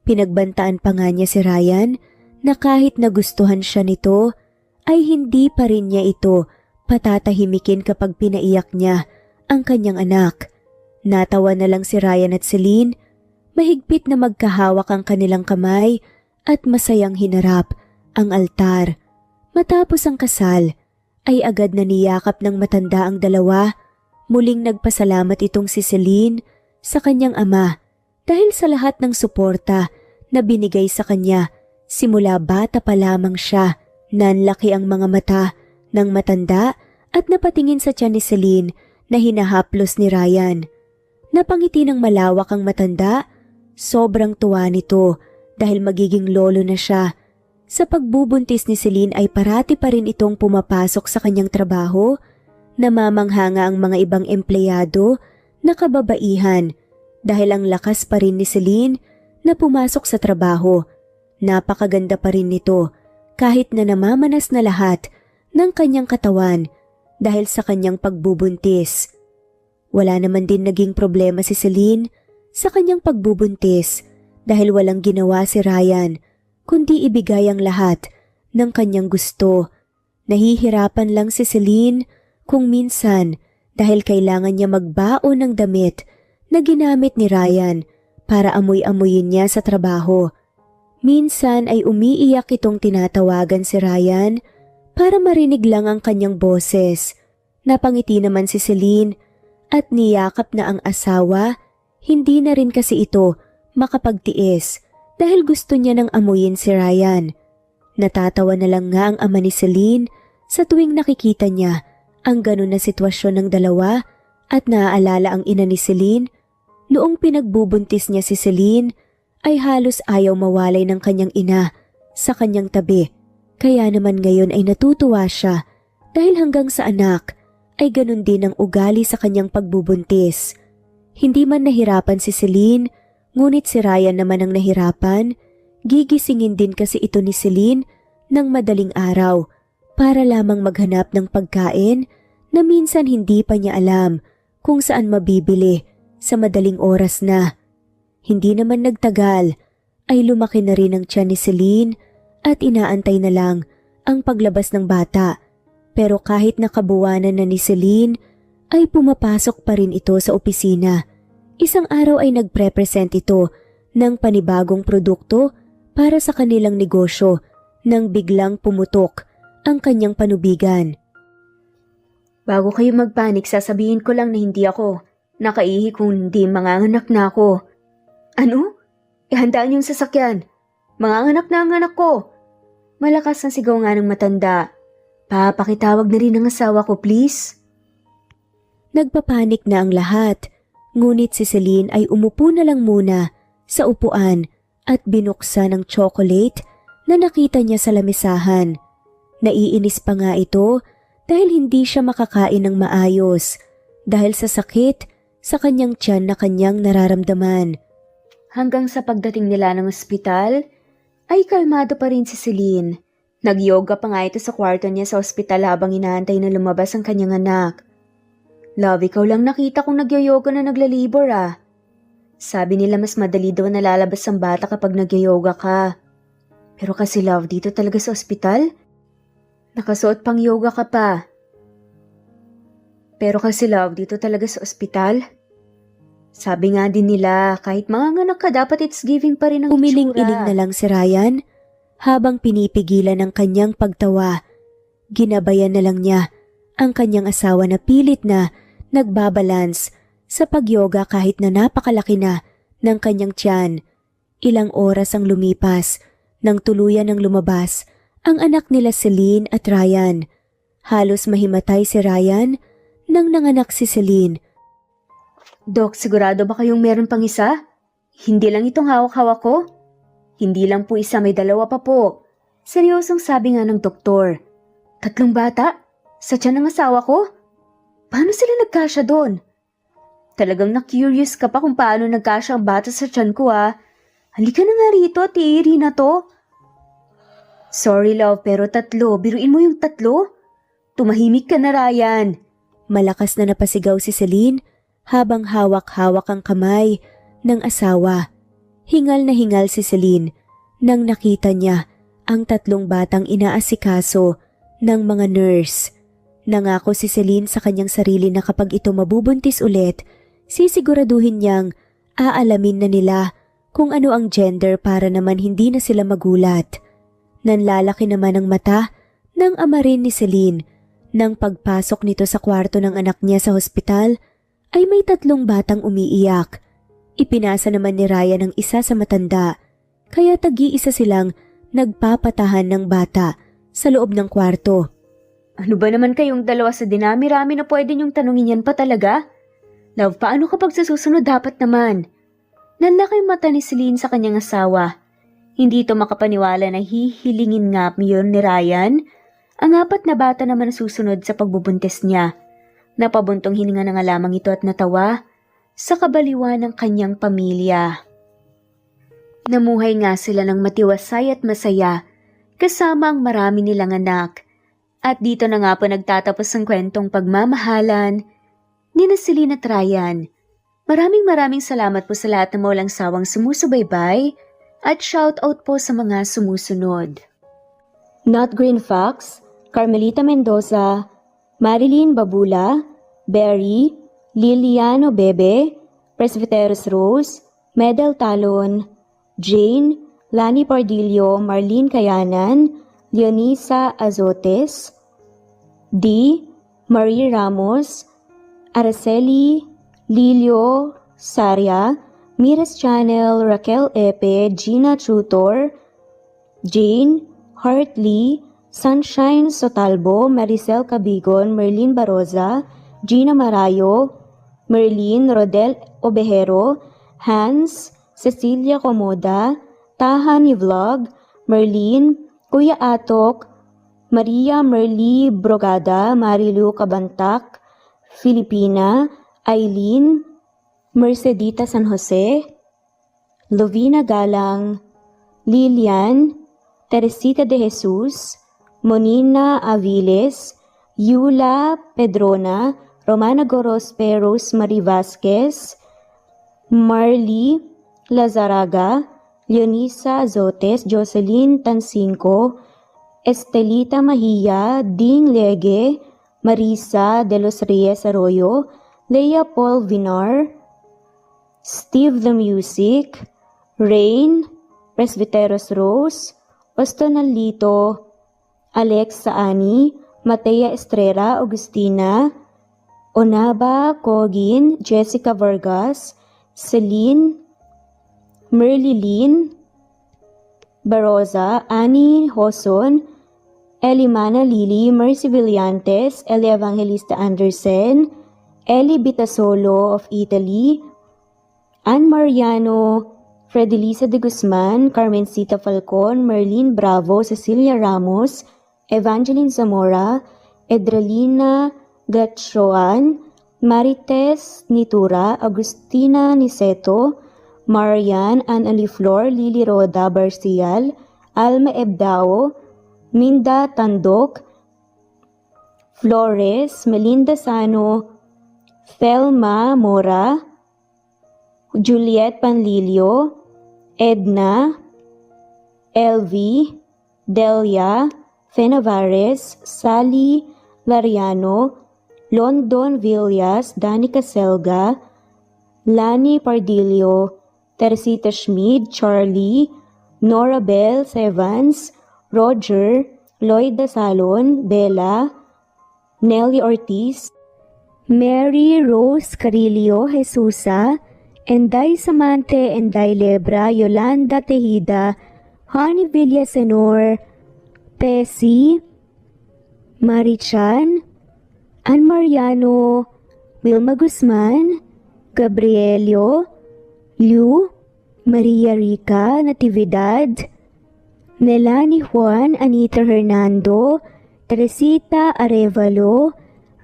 Pinagbantaan pa nga niya si Ryan na kahit nagustuhan siya nito, ay hindi pa rin niya ito patatahimikin kapag pinaiyak niya ang kanyang anak. Natawa na lang si Ryan at Celine, mahigpit na magkahawak ang kanilang kamay at masayang hinarap ang altar. Matapos ang kasal, ay agad na niyakap ng matanda ang dalawa. Muling nagpasalamat itong si Celine sa kanyang ama dahil sa lahat ng suporta na binigay sa kanya simula bata pa lamang siya. Nanlaki ang mga mata ng matanda at napatingin sa tiyan ni Celine na hinahaplos ni Ryan. Napangiti ng malawak ang matanda, sobrang tuwa nito dahil magiging lolo na siya. Sa pagbubuntis ni Celine ay parati pa rin itong pumapasok sa kanyang trabaho. Namamanghanga ang mga ibang empleyado na kababaihan dahil ang lakas pa rin ni Celine na pumasok sa trabaho. Napakaganda pa rin nito kahit na namamanas na lahat ng kanyang katawan dahil sa kanyang pagbubuntis. Wala naman din naging problema si Celine sa kanyang pagbubuntis dahil walang ginawa si Ryan kundi ibigay ang lahat ng kanyang gusto. Nahihirapan lang si Celine kung minsan dahil kailangan niya magbaon ng damit na ginamit ni Ryan para amoy-amoyin niya sa trabaho. Minsan ay umiiyak itong tinatawagan si Ryan para marinig lang ang kanyang boses. Napangiti naman si Celine at niyakap na ang asawa. Hindi na rin kasi ito makapagtiis dahil gusto niya nang amuyin si Ryan. Natatawa na lang nga ang ama ni Celine sa tuwing nakikita niya ang ganun na sitwasyon ng dalawa at naaalala ang ina ni Celine. Noong pinagbubuntis niya si Celine ay halos ayaw mawalay ng kanyang ina sa kanyang tabi. Kaya naman ngayon ay natutuwa siya dahil hanggang sa anak ay ganun din ang ugali sa kanyang pagbubuntis. Hindi man nahirapan si Celine, ngunit si Ryan naman ang nahirapan. Gigisingin din kasi ito ni Celine ng madaling araw para lamang maghanap ng pagkain na minsan hindi pa niya alam kung saan mabibili sa madaling oras na. Hindi naman nagtagal ay lumaki na rin ang tiyan ni Celine at inaantay na lang ang paglabas ng bata. Pero kahit nakabuwanan na ni Celine ay pumapasok pa rin ito sa opisina. Isang araw ay nagpre-present ito ng panibagong produkto para sa kanilang negosyo nang biglang pumutok ang kanyang panubigan.
Bago kayo magpanik, sasabihin ko lang na hindi ako nakaihi kung hindi manganganak na ako. Ano? Ihandaan yung sasakyan. Manganganak na ang anak ko. Malakas ang sigaw nga ng matanda. Pakitawag na rin ang asawa ko, please.
Nagpapanik na ang lahat, ngunit si Celine ay umupo na lang muna sa upuan at binuksan ang chocolate na nakita niya sa lamisahan. Naiinis pa nga ito dahil hindi siya makakain ng maayos dahil sa sakit sa kanyang tiyan na kanyang nararamdaman.
Hanggang sa pagdating nila ng ospital, ay kalmado pa rin si Celine. Nag-yoga pa nga ito sa kwarto niya sa ospital habang inaantay na lumabas ang kanyang anak. Love, ikaw lang nakita kong nagyoyoga na naglalibor ah. Sabi nila mas madali daw nalalabas ang bata kapag nagyoyoga ka. Pero kasi love, dito talaga sa ospital, nakasuot pang yoga ka pa. Pero kasi love, dito talaga sa ospital, sabi nga din nila kahit manganganak ka dapat it's giving pa rin ang
Umiling-iling na lang si Ryan habang pinipigilan ang kanyang pagtawa. Ginabayan na lang niya ang kanyang asawa na pilit na nagbabalance sa pagyoga kahit na napakalaki na ng kanyang tiyan. Ilang oras ang lumipas nang tuluyan ng lumabas ang anak nila Celine at Ryan. Halos mahimatay si Ryan nang nanganak si Celine.
Dok, sigurado ba kayong meron pang isa? Hindi lang itong hawak-hawak ko? Hindi lang po isa, may dalawa pa po. Seryosong sabi nga ng doktor. 3 bata? Sa tiyan ng asawa ko? Paano sila nagkasya doon? Talagang na-curious ka pa kung paano nagkasya ang bata sa tiyan ko ah. Halika na nga rito at iiri na to. Sorry love, pero 3. Biruin mo yung 3. Tumahimik ka na, Ryan.
Malakas na napasigaw si Celine habang hawak-hawak ang kamay ng asawa. Hingal na hingal si Celine nang nakita niya ang 3 batang inaasikaso ng mga nurse. Nangako si Celine sa kanyang sarili na kapag ito mabubuntis ulit, sisiguraduhin niyang aalamin na nila kung ano ang gender para naman hindi na sila magulat. Nanlalaki naman ang mata ng ama rin ni Celine nang pagpasok nito sa kwarto ng anak niya sa hospital ay may 3 batang umiiyak. Ipinasa naman ni Ryan ang isa sa matanda, kaya tagi-isa silang nagpapatahan ng bata sa loob ng kwarto.
Ano ba naman kayong dalawa sa dinami-rami na pwede niyong tanungin yan pa talaga? Love, paano kapag sa susunod dapat naman? Nanlaki yung mata ni Celine sa kanyang asawa. Hindi ito makapaniwala na hihilingin nga yun ni Ryan. Ang 4 na bata naman susunod sa pagbubuntis niya. Napabuntong hininga na nga lamang ito at natawa sa kabaliwan ng kanyang pamilya. Namuhay nga sila ng matiwasay at masaya kasama ang marami nilang anak. At dito na nga po nagtatapos ang kwentong pagmamahalan ni Celine at Ryan. Maraming salamat po sa lahat na walang sawang sumusubaybay at shoutout po sa mga sumusunod. Not Green Fox, Carmelita Mendoza, Marilyn Babula, Berry, Liliano Bebe, Presbyteros Rose, Medel Talon, Jane, Lani Pardillo, Marlene Kayanan, Leonisa Azotes, D. Marie Ramos, Araceli Lilio Saria, Miras Channel, Raquel Epe, Gina Tutor, Jane, Hartley, Sunshine Sotalbo, Maricel Cabigon, Merlin Baroza, Gina Marayo, Merlin Rodel Obejero, Hans, Cecilia Comoda, Tahan Vlog, Merlin, Kuya Atok, Maria Merly Brogada, Marilu Cabantac, Filipina, Eileen, Mercedita San Jose, Lovina Galang, Lilian, Teresita de Jesus, Monina Aviles, Yula Pedrona, Romana Gorospe, Rosemary Vasquez, Marley Lazaraga, Leonisa Azotes, Jocelyn Tancinco, Estelita Mahia, Ding Lege, Marisa de los Reyes Arroyo, Leia Paul Vinar, Steve the Music, Rain, Presbyteros Rose, Ostonalito, Alex Saani,
Matea Estrella Agustina, Onaba Cogin, Jessica Vargas, Celine Merlilin Baroza, Annie Hoson, Elimana Lili, Mercy Villantes, Eli Evangelista Andersen, Eli Bitasolo of Italy, Ann Mariano, Fredelisa de Guzman, Carmencita Falcon, Merlin Bravo, Cecilia Ramos, Evangeline Zamora, Edralina Gatchoan, Marites Nitura, Agustina Niceto, Marian, Ann Aliflor, Lily Roda Barcial, Alma Ebdao, Minda Tandok, Flores, Melinda Sano, Thelma Mora, Juliet Panlilio, Edna, Elvie, Delia, Fenavares, Sally Lariano, London Villas, Danica Selga, Lani Pardillo, Teresita Schmid, Charlie, Nora Bell Evans, Roger, Lloyd Dasalon, Bella, Nelly Ortiz, Mary Rose Carillo Jesusa, Enday Samante, Enday Lebra, Yolanda Tejida, Honey Villasenor, Tessie, Marichan, Ann Mariano, Wilma Guzman, Gabrielio, Liu, Maria Rica Natividad, Melanie Juan, Anita Hernando, Teresita Arevalo,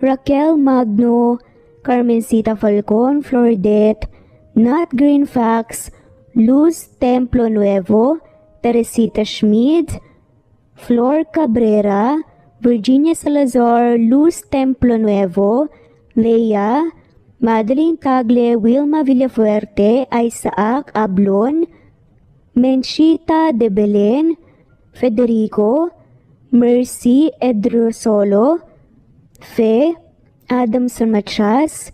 Raquel Magno, Carmencita Falcon, Flordet, Nat Greenfax, Luz Templo Nuevo, Teresita Schmid, Flor Cabrera, Virginia Salazar, Luz Templo Nuevo, Leia, Madeline Tagle, Wilma Villafuerte, Isaac Ablon, Menchita de Belen, Federico, Mercy Edrosolo, Fe, Adamson Machas,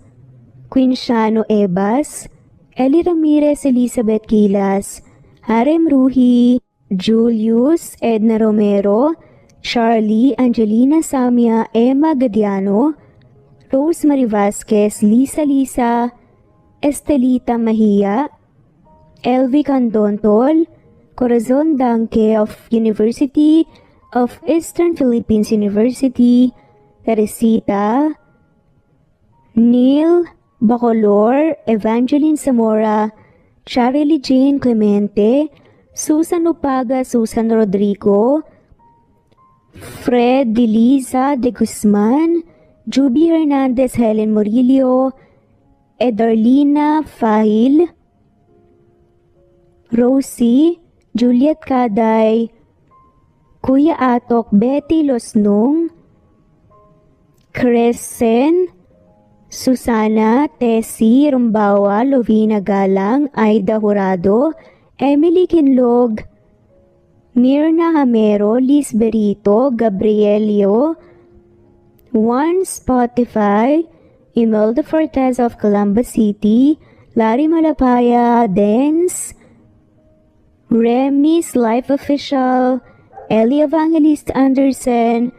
Quinciano Ebas, Eli Ramirez Elizabeth Gilas, Harem Ruhi, Julius Edna Romero, Charlie Angelina Samia, Emma Gadiano, Rosemary Vasquez, Lisa, Estelita Mahia, Elvi Candontol, Corazon Danke of University of Eastern Philippines University, Teresita, Neil Bacolor, Evangeline Zamora, Charlie Jane Clemente, Susan Upaga, Susan Rodrigo, Fred Deliza de Guzman, Juby Hernandez, Helen Murillo, Edarlina Fahil, Rosie, Juliet Kaday, Kuya Atok, Betty Losnong, Crescen, Susana, Tessie, Rumbawa, Lovina Galang, Aida Jurado, Emily Kinlog, Mirna Hamero, Liz Berito, Gabrielio, One Spotify, Imelda Fortes of Columbus City, Larry Malapaya, Dance, Remy's Life Official, Ellie Evangelist Anderson,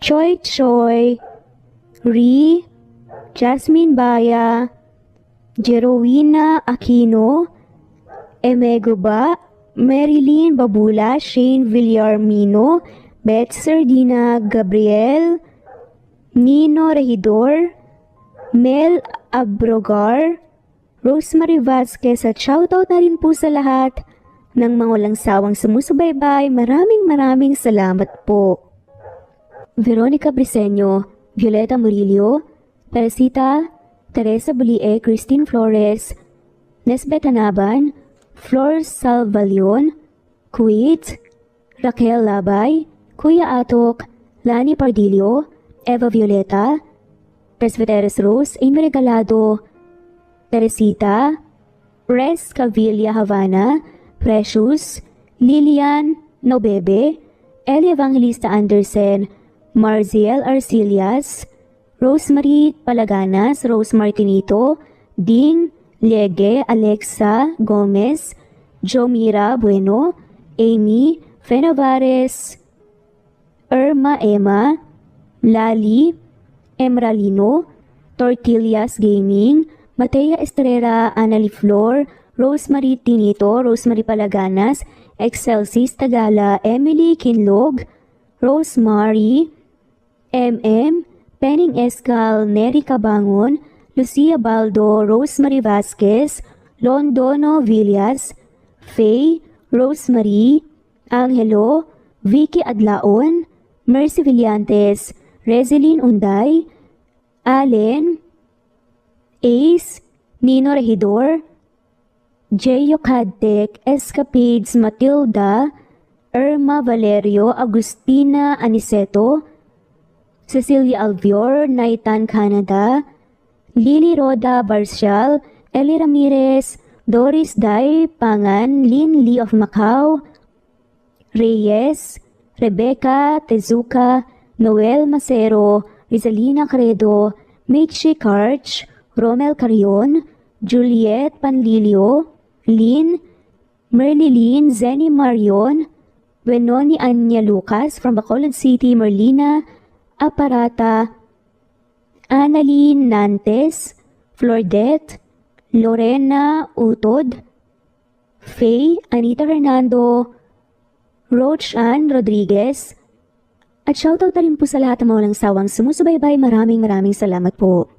Choi Choi, Ri, Jasmine Baya, Jerowina Aquino, Emeguba, Marilyn Babula, Shane Villarmino, Beth Sardina, Gabriel, Nino Regidor, Mel Abrogar, Rosemary Vasquez at shoutout na rin po sa lahat ng mga walang sawang sumusubaybay. Maraming salamat po. Veronica Briseño, Violeta Murillo, Teresita, Teresa Bulie, Christine Flores, Nesbeth Anaban, Flor Salvalion, Kuwait, Raquel Labay, Kuya Atok, Lani Pardillo, Eva Violeta, Presbyteres Rose, Amy Regalado, Teresita, Res Cavilla Havana, Precious, Lilian Nobebe, Eli Evangelista Andersen, Marziel Arcilias, Rosemary Palaganas, Rose Martinito, Ding Liege, Alexa Gomez, Jomira Bueno, Amy Fenavares, Irma Emma, Lali, Emralino, Tortillas Gaming, Matea Estrera, Anali Flor, Rosemary Tinito, Rosemary Palaganas, Excelsis Tagala, Emily Kinlog, Rosemary, MM, Penning Escal, Neri Cabangon, Lucia Baldo, Rosemary Vasquez, Londono Villas, Faye, Rosemary, Angelo, Vicky Adlaon, Mercy Villantes, Rezeline Unday, Allen, Ace, Nino Regidor, Jeyo Cadtec, Escapades Matilda, Irma Valerio, Agustina Aniceto, Cecilia Alvior, Naitan Canada, Lily Roda Barcial, Eli Ramirez, Doris Day Pangan, Lynn Lee of Macau, Reyes, Rebecca Tezuka, Noel Macero, Rizalina Credo, Mitchie Karch, Romel Carion, Juliet Panlilio, Lynn, Merlilyn Zenny Marion, Wenoni Anya Lucas from Bacolod City, Merlina Aparata, Annalyn Nantes, Flordette, Lorena Utod, Faye, Anita Hernando, Roach Ann Rodriguez, at shoutout na rin po sa lahat ng mga walang sawang sumusubaybay. Maraming salamat po.